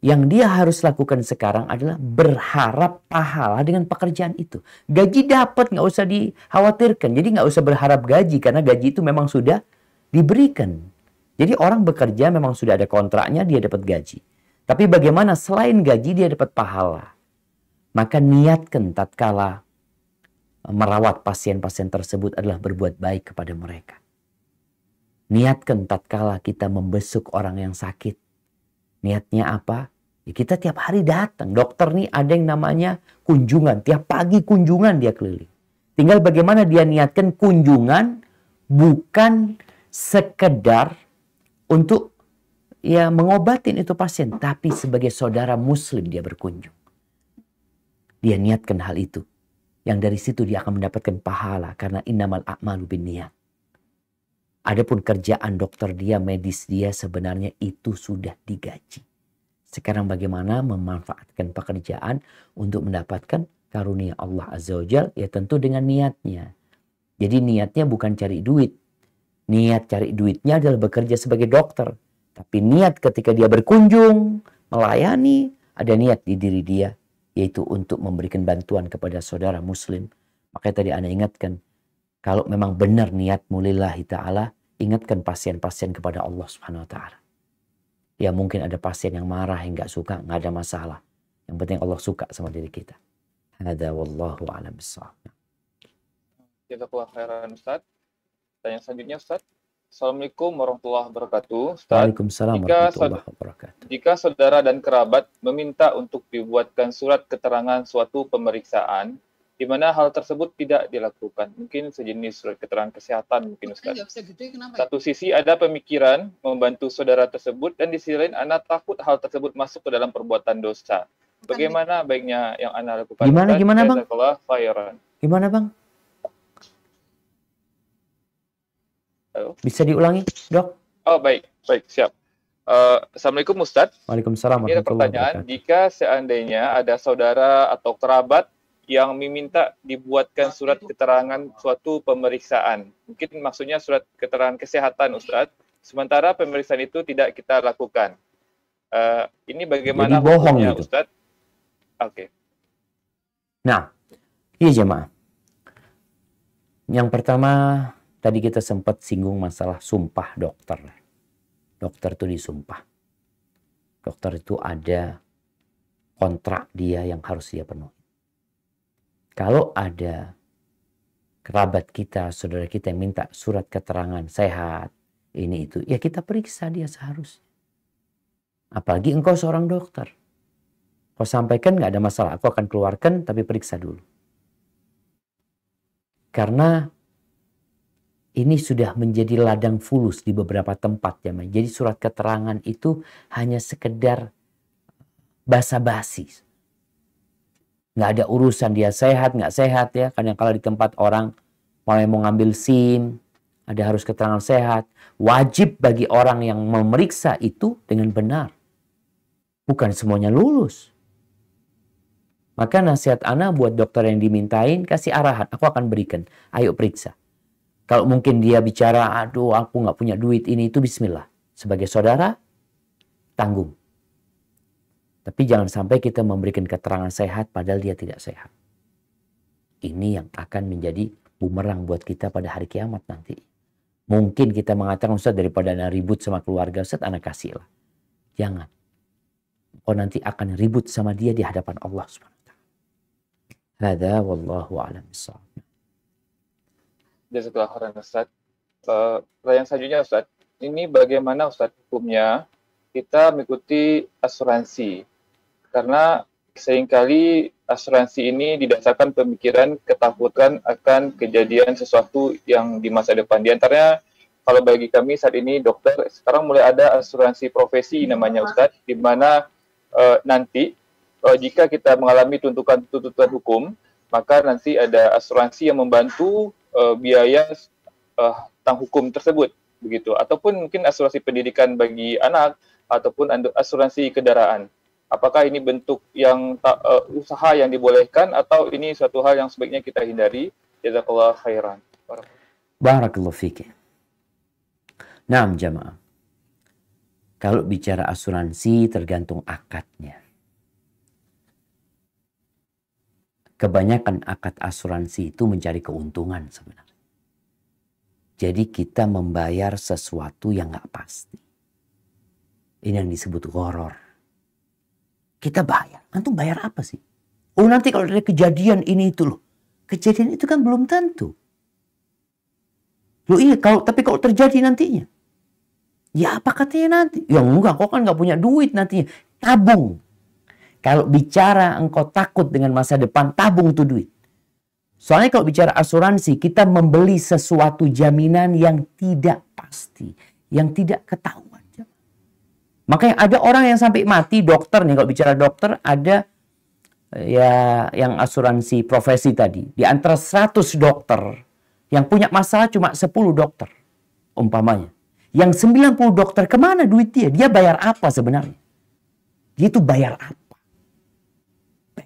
Yang dia harus lakukan sekarang adalah berharap pahala dengan pekerjaan itu. Gaji dapat, nggak usah dikhawatirkan. Jadi nggak usah berharap gaji, karena gaji itu memang sudah diberikan. Jadi orang bekerja memang sudah ada kontraknya, dia dapat gaji. Tapi bagaimana selain gaji dia dapat pahala? Maka niatkan tatkala merawat pasien-pasien tersebut adalah berbuat baik kepada mereka. Niatkan tatkala kita membesuk orang yang sakit. Niatnya apa? Ya kita tiap hari datang. Dokter nih ada yang namanya kunjungan. Tiap pagi kunjungan dia keliling. Tinggal bagaimana dia niatkan kunjungan bukan sekedar untuk ya mengobatin itu pasien. Tapi sebagai saudara muslim dia berkunjung. Dia niatkan hal itu. Yang dari situ dia akan mendapatkan pahala. Karena innamal a'malu binniyat. Adapun kerjaan dokter dia, medis dia sebenarnya itu sudah digaji. Sekarang bagaimana memanfaatkan pekerjaan untuk mendapatkan karunia Allah Azza wa Jalla? Ya tentu dengan niatnya. Jadi niatnya bukan cari duit. Niat cari duitnya adalah bekerja sebagai dokter. Tapi niat ketika dia berkunjung, melayani, ada niat di diri dia. Yaitu untuk memberikan bantuan kepada saudara muslim. Makanya tadi Anda ingatkan. Kalau memang benar niatmu lillahi ta'ala, ingatkan pasien-pasien kepada Allah Subhanahu wa ta'ala. Ya mungkin ada pasien yang marah, yang gak suka, gak ada masalah. Yang penting Allah suka sama diri kita. Hadza wallahu a'lam bissawab. Jazakallah khairan Ustaz. Tanya selanjutnya Ustaz. Assalamualaikum warahmatullahi wabarakatuh. Ustaz, Waalaikumsalam warahmatullahi wabarakatuh. jika saudara dan kerabat meminta untuk dibuatkan surat keterangan suatu pemeriksaan, di mana hal tersebut tidak dilakukan. Mungkin sejenis surat keterangan kesehatan mungkin Ustaz. Satu sisi ada pemikiran membantu saudara tersebut dan di sisi lain Anda takut hal tersebut masuk ke dalam perbuatan dosa. Bagaimana baiknya yang Anda lakukan? Gimana Bang? Jazakallah khairan. Gimana Bang? Halo? Bisa diulangi Dok? Oh baik, siap. Assalamualaikum Ustaz. Waalaikumsalam Ini ada warahmatullahi pertanyaan, wabarakatuh. jika seandainya ada saudara atau kerabat yang meminta dibuatkan surat keterangan suatu pemeriksaan. Mungkin maksudnya surat keterangan kesehatan Ustadz. Sementara pemeriksaan itu tidak kita lakukan. Ini bagaimana Jadi bohong hukumnya gitu. Ustadz? Oke. Nah, iya jemaah. Yang pertama, tadi kita sempat singgung masalah sumpah dokter. Dokter itu disumpah. Dokter itu ada kontrak dia yang harus dia penuhi. Kalau ada kerabat kita, saudara kita yang minta surat keterangan sehat, ini itu, ya kita periksa dia seharusnya. Apalagi engkau seorang dokter. Kau sampaikan nggak ada masalah, aku akan keluarkan, tapi periksa dulu. Karena ini sudah menjadi ladang fulus di beberapa tempat ya. Jadi surat keterangan itu hanya sekedar basa-basi. Nggak ada urusan dia sehat, nggak sehat ya. Kadang kala di tempat orang mau ngambil SIM, ada harus keterangan sehat. Wajib bagi orang yang memeriksa itu dengan benar. Bukan semuanya lulus. Maka nasihat ana buat dokter yang dimintain, kasih arahan, aku akan berikan. Ayo periksa. Kalau mungkin dia bicara, aduh aku nggak punya duit ini itu, bismillah. Sebagai saudara, tanggung. Tapi jangan sampai kita memberikan keterangan sehat padahal dia tidak sehat. Ini yang akan menjadi bumerang buat kita pada hari kiamat nanti. Mungkin kita mengatakan, Ustaz, daripada ana ribut sama keluarga, Ustaz, ana kasih lah. Jangan. Kau nanti akan ribut sama dia di hadapan Allah Subhanahu wa taala. Hadza wallahu a'lam bissawab. Jazakallah khairan Ustaz. Pertanyaan selanjutnya Ustaz, ini bagaimana Ustaz hukumnya kita mengikuti asuransi? Karena seringkali asuransi ini didasarkan pemikiran ketakutan akan kejadian sesuatu yang di masa depan. Di antaranya kalau bagi kami saat ini dokter, sekarang mulai ada asuransi profesi namanya Ustaz, di mana nanti jika kita mengalami tuntutan hukum, maka nanti ada asuransi yang membantu biaya tentang hukum tersebut, begitu. Ataupun mungkin asuransi pendidikan bagi anak, ataupun asuransi kendaraan. Apakah ini bentuk yang usaha yang dibolehkan atau ini suatu hal yang sebaiknya kita hindari? Jazakallah khairan. Barakallahu fiik. Naam jamaah. Kalau bicara asuransi tergantung akadnya. Kebanyakan akad asuransi itu mencari keuntungan sebenarnya. Jadi kita membayar sesuatu yang nggak pasti. Ini yang disebut gharar. Kita bayar. Antum bayar apa sih? Oh nanti kalau ada kejadian ini itu loh. Kejadian itu kan belum tentu. Loh iya, tapi kalau terjadi nantinya. Ya apa katanya nanti? Ya enggak, kau kan nggak punya duit nantinya. Tabung. Kalau bicara engkau takut dengan masa depan, tabung tuh duit. Soalnya kalau bicara asuransi, kita membeli sesuatu jaminan yang tidak pasti. Yang tidak ketahuan. Makanya ada orang yang sampai mati, dokter nih, kalau bicara dokter, ada ya yang asuransi profesi tadi. Di antara 100 dokter, yang punya masalah cuma 10 dokter, umpamanya. Yang 90 dokter, kemana duit dia? Dia bayar apa sebenarnya? Dia itu bayar apa?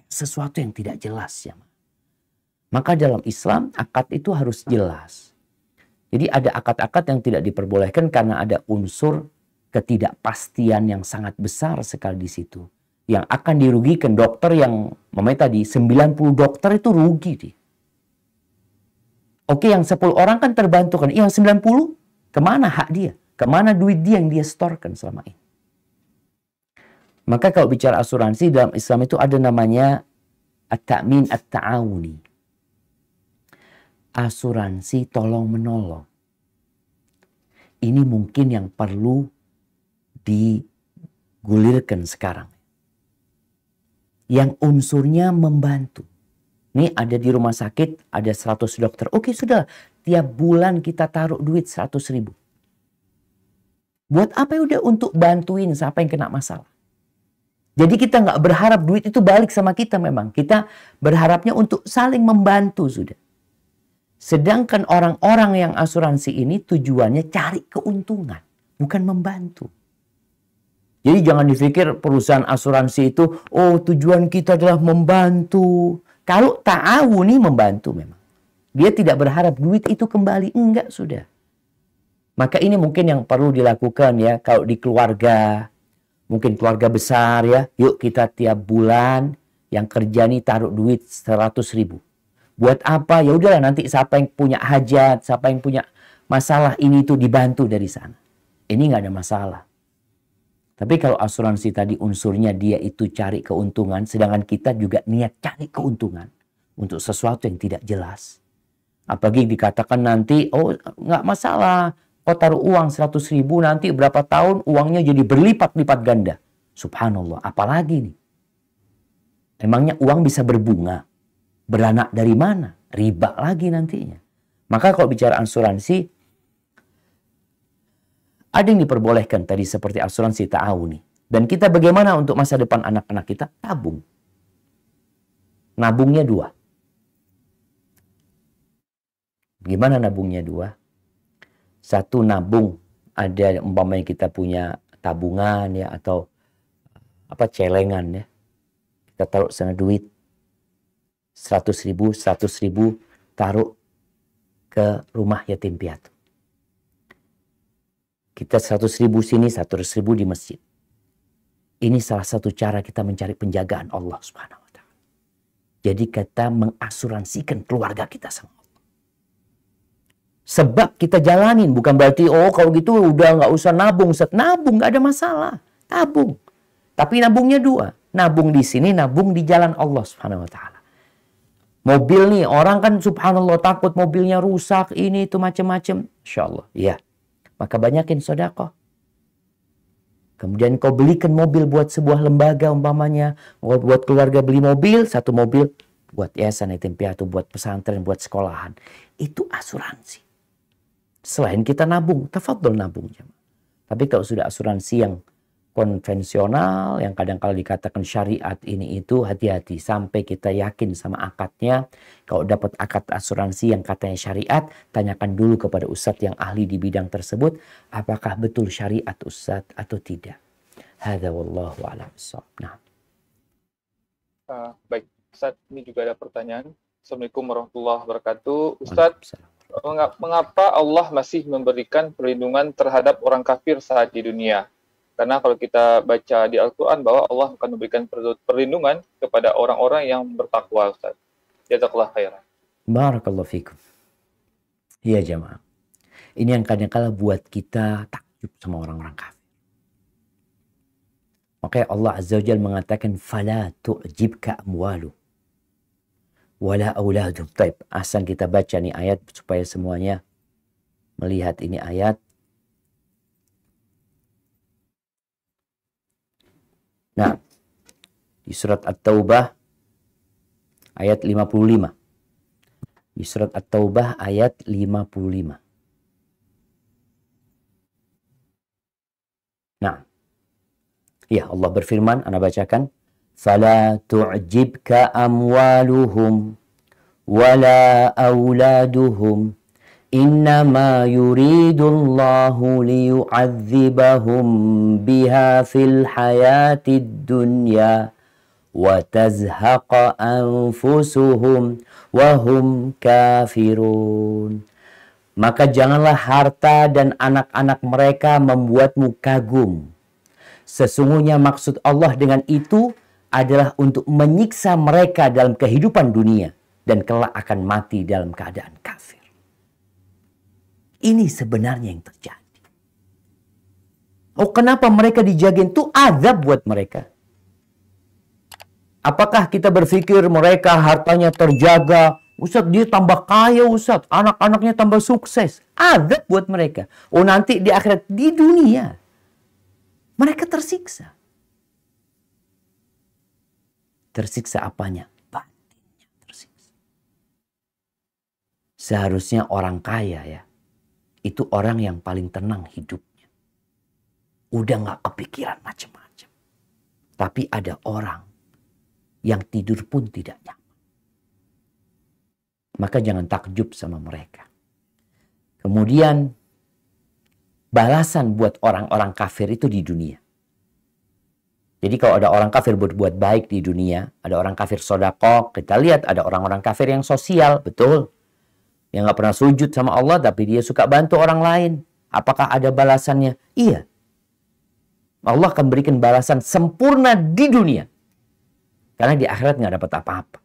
Sesuatu yang tidak jelas ya. Maka dalam Islam akad itu harus jelas. Jadi ada akad-akad yang tidak diperbolehkan karena ada unsur ketidakpastian yang sangat besar sekali di situ. Yang akan dirugikan dokter yang tadi 90 dokter itu rugi dia. Oke, yang 10 orang kan terbantu kan. Yang 90 kemana hak dia? Kemana duit dia yang dia setorkan selama ini? Maka kalau bicara asuransi dalam Islam itu ada namanya at-ta'min at-ta'awuni. Asuransi tolong-menolong. Ini mungkin yang perlu digulirkan sekarang. Yang unsurnya membantu. Ini ada di rumah sakit, ada 100 dokter. Oke sudah, tiap bulan kita taruh duit 100.000. Buat apa ya? Udah untuk bantuin siapa yang kena masalah. Jadi kita nggak berharap duit itu balik sama kita memang. Kita berharapnya untuk saling membantu sudah. Sedangkan orang-orang yang asuransi ini tujuannya cari keuntungan. Bukan membantu. Jadi jangan dipikir perusahaan asuransi itu, oh tujuan kita adalah membantu. Kalau ta'awuni membantu memang. Dia tidak berharap duit itu kembali. Enggak sudah. Maka ini mungkin yang perlu dilakukan ya. Kalau di keluarga. Mungkin keluarga besar ya. Yuk kita tiap bulan yang kerja nih taruh duit 100.000. Buat apa? Ya udahlah nanti siapa yang punya hajat, siapa yang punya masalah ini tuh dibantu dari sana. Ini nggak ada masalah. Tapi kalau asuransi tadi unsurnya dia itu cari keuntungan, sedangkan kita juga niat cari keuntungan untuk sesuatu yang tidak jelas. Apalagi dikatakan nanti, oh nggak masalah, kau taruh uang 100.000 nanti berapa tahun uangnya jadi berlipat-lipat ganda. Subhanallah, apalagi nih? Emangnya uang bisa berbunga? Beranak dari mana? Riba lagi nantinya. Maka kalau bicara asuransi, ada yang diperbolehkan tadi seperti asuransi ta'awuni. Dan kita bagaimana untuk masa depan anak-anak kita? Tabung. Nabungnya 2. Gimana nabungnya 2? Satu, nabung, ada umpamanya kita punya tabungan ya, atau apa, celengan ya. Kita taruh sana duit 100.000 taruh ke rumah yatim piatu. Kita 100.000 sini, 100.000 di masjid. Ini salah satu cara kita mencari penjagaan Allah Subhanahu wa ta'ala. Jadi kita mengasuransikan keluarga kita sama Allah. Sebab kita jalanin, bukan berarti oh kalau gitu udah nggak usah nabung. Nabung nggak ada masalah, tabung. Tapi nabungnya 2. Nabung di sini, nabung di jalan Allah Subhanahu wa ta'ala. Mobil nih, orang kan subhanallah takut mobilnya rusak, ini itu macam-macam. Insyaallah, ya. Maka banyakin sedekah. Kemudian kau belikan mobil buat sebuah lembaga umpamanya, buat keluarga beli mobil, 1 mobil buat yayasan yatim piatu, buat pesantren, buat sekolahan. Itu asuransi. Selain kita nabung, tafadhol nabung. Tapi kalau sudah asuransi yang konvensional, yang kadang-kala dikatakan syariat ini itu, hati-hati. Sampai kita yakin sama akadnya. Kalau dapat akad asuransi yang katanya syariat, tanyakan dulu kepada ustadz yang ahli di bidang tersebut, apakah betul syariat ustadz atau tidak. Hadza wallahu a'lam bissawab. Nah. Baik, Ustadz, ini juga ada pertanyaan. Assalamualaikum warahmatullahi wabarakatuh. Ustadz, mengapa Allah masih memberikan perlindungan terhadap orang kafir saat di dunia? Karena kalau kita baca di Al-Quran bahwa Allah akan memberikan perlindungan kepada orang-orang yang bertakwa, Ustaz. Jazakallah khairan. Barakallahu fikum. Iya jemaah. Ini yang kadang-kala buat kita takjub sama orang-orang kafir. Makanya Allah Azza wa Jalla mengatakan, "Fala tu'jibka amwalu wala auladum." Taib, asal kita baca nih ayat supaya semuanya melihat ini ayat. Nah, di surat At-Taubah ayat 55. Di surat At-Taubah ayat 55. Nah, ya Allah berfirman, ana bacakan, "Fala tu'jibka amwaluhum wala auladuhum. Innama yuridullahu liyu'adzibahum biha fil hayatid dunya wa tazhaqa anfusuhum wa hum kafirun." Maka janganlah harta dan anak-anak mereka membuatmu kagum. Sesungguhnya maksud Allah dengan itu adalah untuk menyiksa mereka dalam kehidupan dunia dan kelak akan mati dalam keadaan kafir. Ini sebenarnya yang terjadi. Oh, kenapa mereka dijagain? Itu azab buat mereka. Apakah kita berpikir mereka hartanya terjaga? Ustadz, dia tambah kaya, Ustadz. Anak-anaknya tambah sukses. Azab buat mereka. Oh, nanti di akhirat, di dunia, mereka tersiksa. Tersiksa apanya? Batinnya tersiksa. Seharusnya orang kaya ya, itu orang yang paling tenang hidupnya. Udah gak kepikiran macam-macam. Tapi ada orang yang tidur pun tidak nyaman. Maka jangan takjub sama mereka. Kemudian balasan buat orang-orang kafir itu di dunia. Jadi kalau ada orang kafir berbuat baik di dunia, ada orang kafir sedekah, kita lihat ada orang-orang kafir yang sosial, betul. Yang gak pernah sujud sama Allah, tapi dia suka bantu orang lain. Apakah ada balasannya? Iya. Allah akan berikan balasan sempurna di dunia. Karena di akhirat gak dapat apa-apa.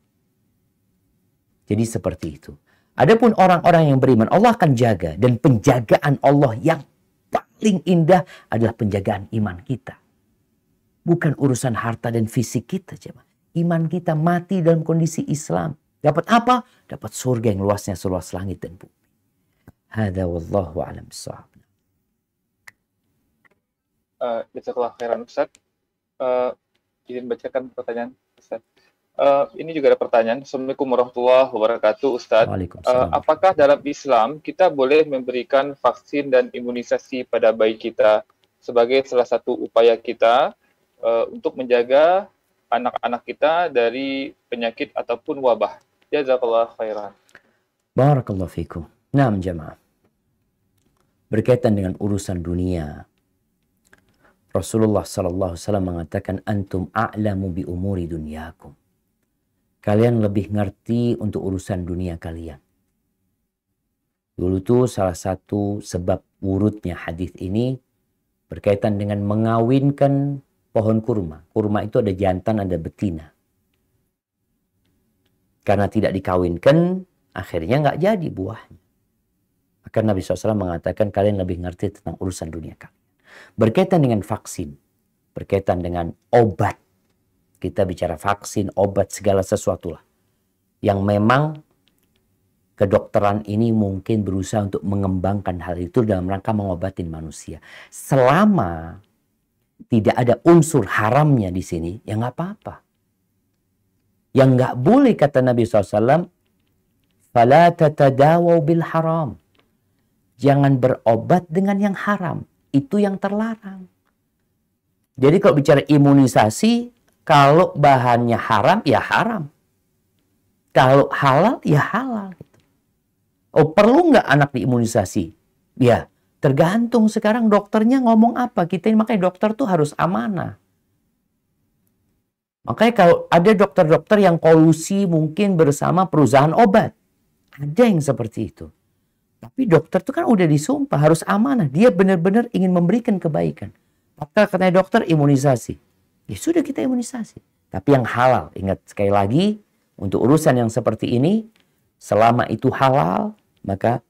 Jadi seperti itu. Adapun orang-orang yang beriman, Allah akan jaga. Dan penjagaan Allah yang paling indah adalah penjagaan iman kita. Bukan urusan harta dan fisik kita. Iman kita mati dalam kondisi Islam. Dapat apa? Dapat surga yang luasnya seluas langit dan bumi. Hadza wallahu a'lam bissawab. Jazakallah khairan Ustaz. Izin bacakan pertanyaan Ustaz. Ini juga ada pertanyaan. Assalamualaikum warahmatullahi wabarakatuh Ustaz. Waalaikumsalam. Apakah dalam Islam kita boleh memberikan vaksin dan imunisasi pada bayi kita sebagai salah satu upaya kita untuk menjaga anak-anak kita dari penyakit ataupun wabah? Jazakallah khairan. Barakallahu fikum. Naam jamaah. Berkaitan dengan urusan dunia, Rasulullah SAW mengatakan, antum a'lamu bi umuri dunyakum. Kalian lebih ngerti untuk urusan dunia kalian. Dulu tuh salah satu sebab wurudnya hadis ini berkaitan dengan mengawinkan pohon kurma. Kurma itu ada jantan, ada betina. Karena tidak dikawinkan, akhirnya nggak jadi buahnya. Maka Nabi SAW mengatakan kalian lebih ngerti tentang urusan dunia kalian. Berkaitan dengan vaksin, berkaitan dengan obat. Kita bicara vaksin, obat, segala sesuatu lah. Yang memang kedokteran ini mungkin berusaha untuk mengembangkan hal itu dalam rangka mengobatin manusia. Selama tidak ada unsur haramnya di sini, ya nggak apa-apa. Yang nggak boleh kata Nabi SAW, فَلَا تَتَدَاوَوْا بِالْحَرَامِ. Jangan berobat dengan yang haram. Itu yang terlarang. Jadi kalau bicara imunisasi, kalau bahannya haram, ya haram. Kalau halal, ya halal. Oh, perlu nggak anak diimunisasi? Ya, tergantung sekarang dokternya ngomong apa. Kita ini makanya dokter tuh harus amanah. Makanya kalau ada dokter-dokter yang kolusi mungkin bersama perusahaan obat. Ada yang seperti itu. Tapi dokter itu kan udah disumpah, harus amanah. Dia benar-benar ingin memberikan kebaikan. Maka katanya dokter imunisasi. Ya sudah kita imunisasi. Tapi yang halal. Ingat sekali lagi, untuk urusan yang seperti ini, selama itu halal, maka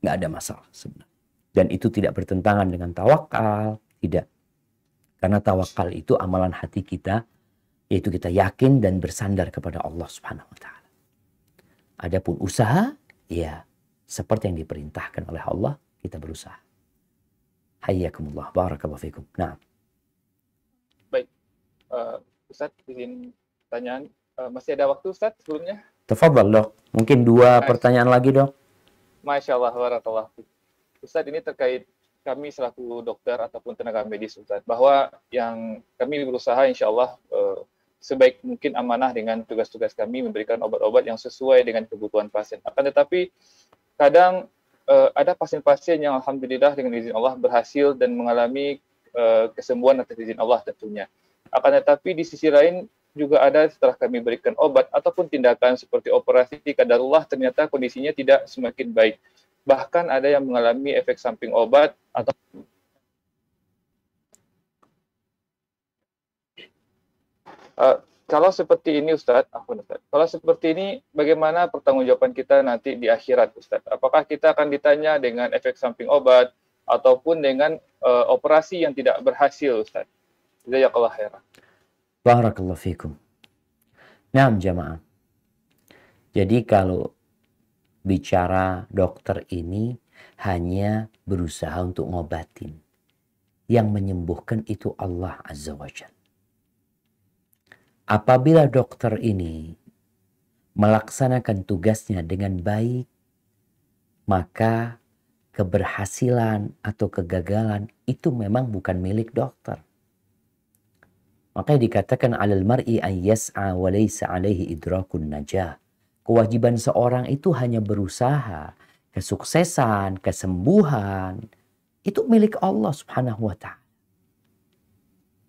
nggak ada masalah sebenarnya. Dan itu tidak bertentangan dengan tawakal. Tidak. Karena tawakal itu amalan hati kita, yaitu kita yakin dan bersandar kepada Allah Subhanahu wa Ta'ala. Adapun usaha, ya seperti yang diperintahkan oleh Allah, kita berusaha. Hayyakumullah, barakallahu fikum. Nah. Baik, Ustaz, izin pertanyaan. Masih ada waktu Ustaz sebelumnya? Tafadhal dok, mungkin 2 pertanyaan lagi dok. Masya Allah, barakallah. Ustaz, ini terkait kami selaku dokter ataupun tenaga medis Ustaz, bahwa yang kami berusaha insya Allah sebaik mungkin amanah dengan tugas-tugas kami memberikan obat-obat yang sesuai dengan kebutuhan pasien. Akan tetapi kadang ada pasien-pasien yang alhamdulillah dengan izin Allah berhasil dan mengalami kesembuhan atas izin Allah tentunya. Akan tetapi di sisi lain juga ada setelah kami berikan obat ataupun tindakan seperti operasi qadarullah ternyata kondisinya tidak semakin baik. Bahkan ada yang mengalami efek samping obat atau kalau seperti ini Ustadz, kalau seperti ini bagaimana pertanggungjawaban kita nanti di akhirat Ustadz? Apakah kita akan ditanya dengan efek samping obat ataupun dengan operasi yang tidak berhasil Ustadz? Jazakallahu khairan. Barakallahu fikum. Naam jamaah. Jadi kalau bicara dokter ini hanya berusaha untuk ngobatin. Yang menyembuhkan itu Allah Azza wa Jalla. Apabila dokter ini melaksanakan tugasnya dengan baik, maka keberhasilan atau kegagalan itu memang bukan milik dokter. Makanya dikatakan alal mar'i an yas'a wa laysa alaihi idrakun najah. Kewajiban seorang itu hanya berusaha, kesuksesan, kesembuhan, itu milik Allah Subhanahu wa Ta'ala.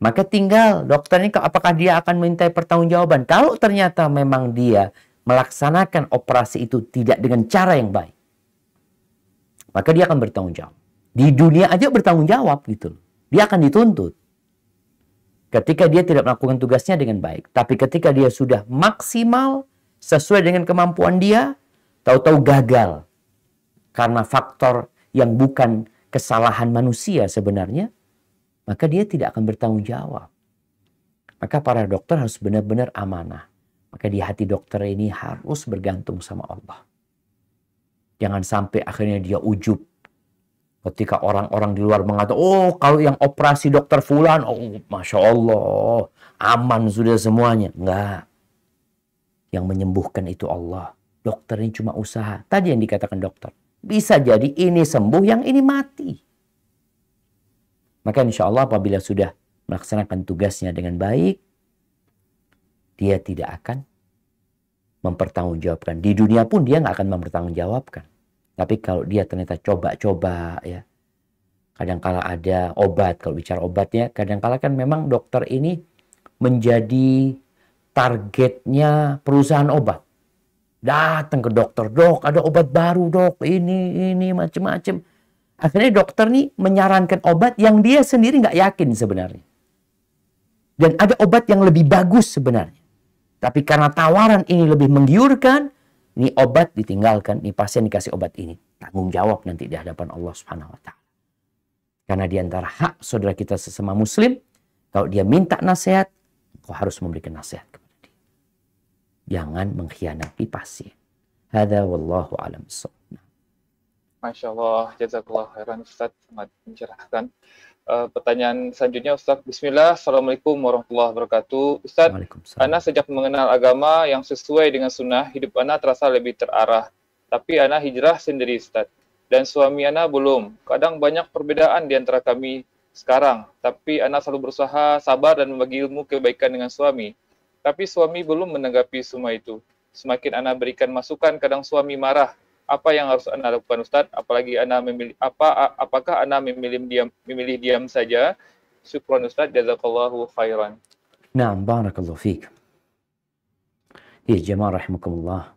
Maka tinggal dokter ini apakah dia akan minta pertanggungjawaban. Kalau ternyata memang dia melaksanakan operasi itu tidak dengan cara yang baik, maka dia akan bertanggung jawab. Di dunia aja bertanggung jawab gitu. Dia akan dituntut. Ketika dia tidak melakukan tugasnya dengan baik. Tapi ketika dia sudah maksimal sesuai dengan kemampuan dia, tahu-tahu gagal. Karena faktor yang bukan kesalahan manusia sebenarnya, maka dia tidak akan bertanggung jawab. Maka para dokter harus benar-benar amanah. Maka di hati dokter ini harus bergantung sama Allah. Jangan sampai akhirnya dia ujub. Ketika orang-orang di luar mengatakan, oh kalau yang operasi dokter fulan, oh Masya Allah, aman sudah semuanya. Enggak. Yang menyembuhkan itu Allah. Dokter ini cuma usaha. Tadi yang dikatakan dokter. Bisa jadi ini sembuh, yang ini mati. Maka insya Allah apabila sudah melaksanakan tugasnya dengan baik, dia tidak akan mempertanggungjawabkan. Di dunia pun dia nggak akan mempertanggungjawabkan. Tapi kalau dia ternyata coba-coba, ya, kadangkala ada obat. Kalau bicara obatnya, kadangkala kan memang dokter ini menjadi targetnya perusahaan obat. Datang ke dokter, dok ada obat baru dok, ini macam-macam. Akhirnya dokter nih menyarankan obat yang dia sendiri nggak yakin sebenarnya. Dan ada obat yang lebih bagus sebenarnya. Tapi karena tawaran ini lebih menggiurkan, ini obat ditinggalkan, ini pasien dikasih obat ini. Tanggung jawab nanti di hadapan Allah Subhanahu wa Ta'ala. Karena di antara hak saudara kita sesama muslim, kalau dia minta nasihat, kau harus memberikan nasihat kepada dia. Jangan mengkhianati pasien. Hadza wallahu a'lam bissawab. Masya Allah, jazakallah khairan Ustaz, sangat mencerahkan. Pertanyaan selanjutnya Ustaz. Bismillah, Assalamualaikum warahmatullahi wabarakatuh. Ustaz, Ana sejak mengenal agama yang sesuai dengan sunnah, hidup Ana terasa lebih terarah. Tapi Ana hijrah sendiri Ustaz. Dan suami Ana belum. Kadang banyak perbedaan di antara kami sekarang. Tapi Ana selalu berusaha sabar dan membagi ilmu kebaikan dengan suami. Tapi suami belum menanggapi semua itu. Semakin Ana berikan masukan, kadang suami marah. Apa yang harus Ana lakukan Ustaz? Apalagi Ana memilih apakah Ana memilih diam saja? Syukran Ustaz, jazakallahu khairan. Naam, barakallahu fiik. Ya jemaah rahimakumullah.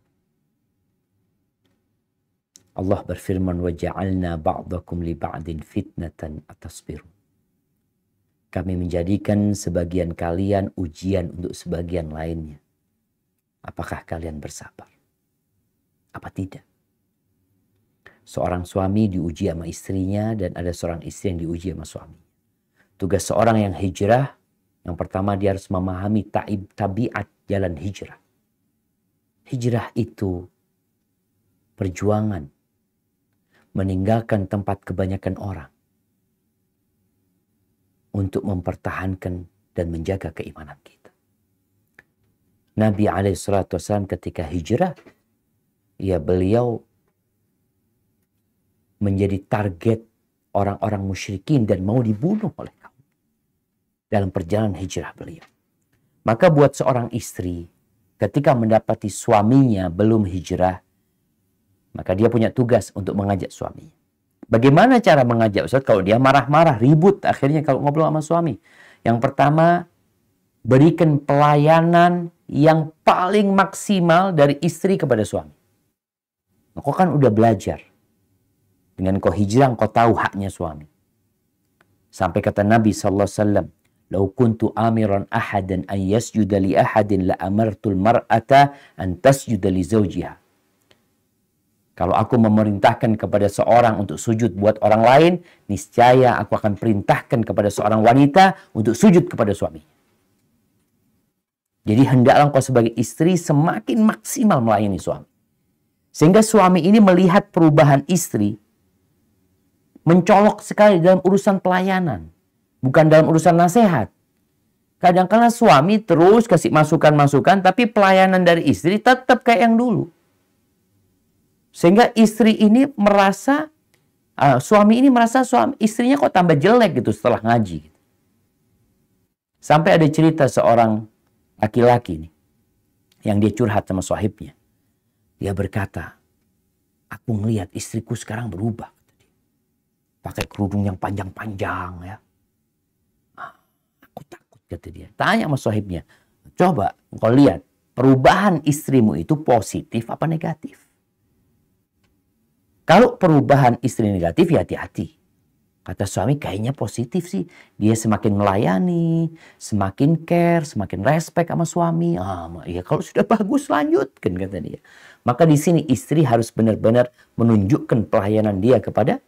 Allah berfirman, wa ja'alna ba'dakum li ba'din fitnatan atasbiru. Kami menjadikan sebagian kalian ujian untuk sebagian lainnya. Apakah kalian bersabar? Apa tidak? Seorang suami diuji sama istrinya dan ada seorang istri yang diuji sama suami. Tugas seorang yang hijrah, yang pertama dia harus memahami tabiat jalan hijrah. Hijrah itu perjuangan, meninggalkan tempat kebanyakan orang untuk mempertahankan dan menjaga keimanan kita. Nabi SAW ketika hijrah, beliau menjadi target orang-orang musyrikin dan mau dibunuh oleh kaum dalam perjalanan hijrah beliau. Maka buat seorang istri, ketika mendapati suaminya belum hijrah, maka dia punya tugas untuk mengajak suaminya. Bagaimana cara mengajak Ustaz kalau dia marah-marah, ribut akhirnya kalau ngobrol sama suami? Yang pertama, berikan pelayanan yang paling maksimal dari istri kepada suami. Kau kan udah belajar. Dengan kau hijrah, kau tahu haknya suami. Sampai kata Nabi SAW, "Lau kuntu amiran ahadan an yasjuda li ahadin la amartul mar'ata an tasjuda li zawjiha." Kalau aku memerintahkan kepada seorang untuk sujud buat orang lain, niscaya aku akan perintahkan kepada seorang wanita untuk sujud kepada suami. Jadi hendaklah kau sebagai istri semakin maksimal melayani suami. Sehingga suami ini melihat perubahan istri, mencolok sekali dalam urusan pelayanan. Bukan dalam urusan nasihat. Kadang-kadang suami terus kasih masukan-masukan, tapi pelayanan dari istri tetap kayak yang dulu. Sehingga istri ini merasa, suami ini merasa istrinya kok tambah jelek gitu setelah ngaji. Sampai ada cerita seorang laki-laki nih, yang dia curhat sama sahibnya. Dia berkata, aku ngelihat istriku sekarang berubah. Pakai kerudung yang panjang-panjang ya. Aku takut kata dia. Tanya sama sahibnya. Coba kau lihat perubahan istrimu itu positif apa negatif? Kalau perubahan istri negatif ya hati-hati. Kata suami kayaknya positif sih. Dia semakin melayani, semakin care, semakin respect sama suami. Ya kalau sudah bagus lanjutkan kata dia. Maka di sini istri harus benar-benar menunjukkan pelayanan dia kepada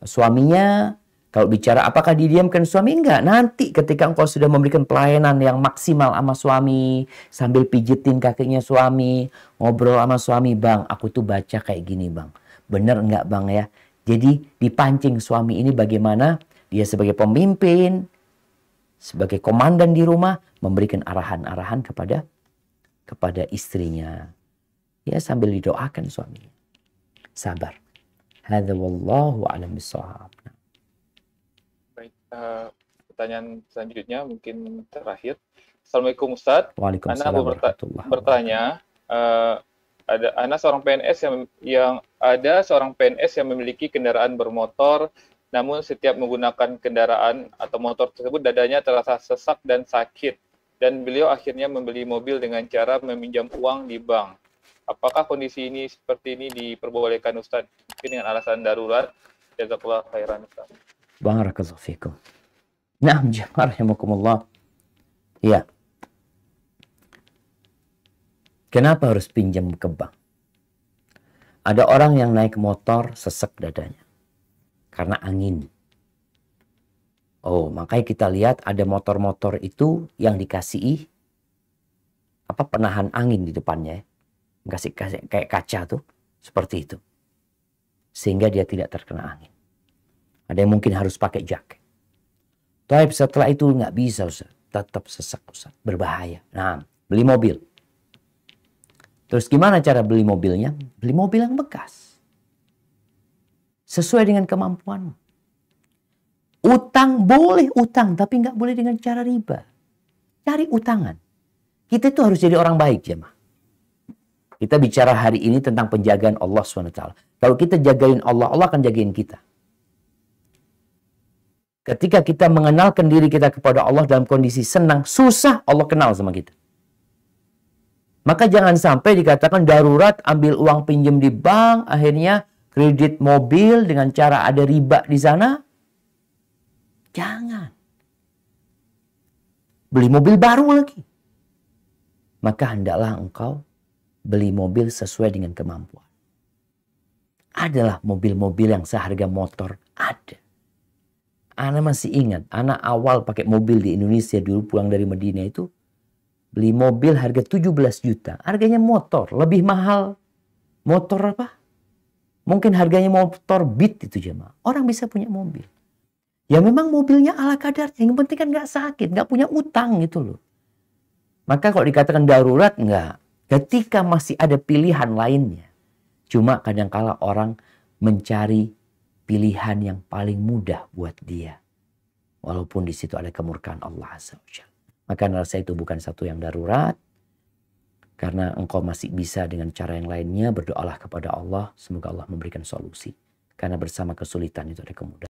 suaminya. Kalau bicara apakah didiamkan suami? Enggak. Nanti ketika engkau sudah memberikan pelayanan yang maksimal sama suami, sambil pijitin kakinya suami, ngobrol sama suami, bang, aku tuh baca kayak gini bang. Bener enggak bang ya? Jadi dipancing suami ini bagaimana dia sebagai pemimpin, sebagai komandan di rumah, memberikan arahan-arahan kepada istrinya. Ya sambil didoakan suaminya. Sabar. Hadza wallahu a'lam bishawab. Baik, pertanyaan selanjutnya mungkin terakhir. Assalamualaikum Ustadz. Waalaikumsalam warahmatullahi wabarakatuh. Bertanya, ada seorang PNS yang memiliki kendaraan bermotor, namun setiap menggunakan kendaraan atau motor tersebut dadanya terasa sesak dan sakit, dan beliau akhirnya membeli mobil dengan cara meminjam uang di bank. Apakah kondisi ini seperti ini diperbolehkan Ustadz? Mungkin dengan alasan darurat. Jazakallah khairan Ustadz. Barakallahu fikum. Naam, rahimakumullah. Ya. Kenapa harus pinjam ke bank? Ada orang yang naik motor sesak dadanya karena angin. Oh, makanya kita lihat ada motor-motor itu yang dikasih penahan angin di depannya, kasih kayak kaca tuh, seperti itu, sehingga dia tidak terkena angin. Ada yang mungkin harus pakai jaket. Tapi setelah itu nggak bisa Ustaz, tetap sesak Ustaz, berbahaya. Nah, beli mobil. Terus gimana cara beli mobilnya? Beli mobil yang bekas, sesuai dengan kemampuan. Utang boleh utang, tapi nggak boleh dengan cara riba. Cari utangan. Kita itu harus jadi orang baik, jemaah. Kita bicara hari ini tentang penjagaan Allah SWT. Kalau kita jagain Allah, Allah akan jagain kita. Ketika kita mengenalkan diri kita kepada Allah dalam kondisi senang, susah, Allah kenal sama kita. Maka jangan sampai dikatakan darurat, ambil uang pinjam di bank, akhirnya kredit mobil dengan cara ada riba di sana. Jangan. Beli mobil baru lagi. Maka hendaklah engkau beli mobil sesuai dengan kemampuan. Adalah mobil-mobil yang seharga motor, ada. Ana masih ingat, Ana awal pakai mobil di Indonesia dulu pulang dari Medina itu, beli mobil harga 17 juta. Harganya motor, lebih mahal motor apa? Mungkin harganya motor Beat itu jemaah. Orang bisa punya mobil. Ya memang mobilnya ala kadarnya. Yang penting kan nggak sakit, nggak punya utang gitu loh. Maka kalau dikatakan darurat, enggak. Ketika masih ada pilihan lainnya. Cuma kadangkala orang mencari pilihan yang paling mudah buat dia. Walaupun di situ ada kemurkaan Allah Azza wa Jalla. Maka rasa itu bukan satu yang darurat. Karena engkau masih bisa dengan cara yang lainnya, berdoalah kepada Allah. Semoga Allah memberikan solusi. Karena bersama kesulitan itu ada kemudahan.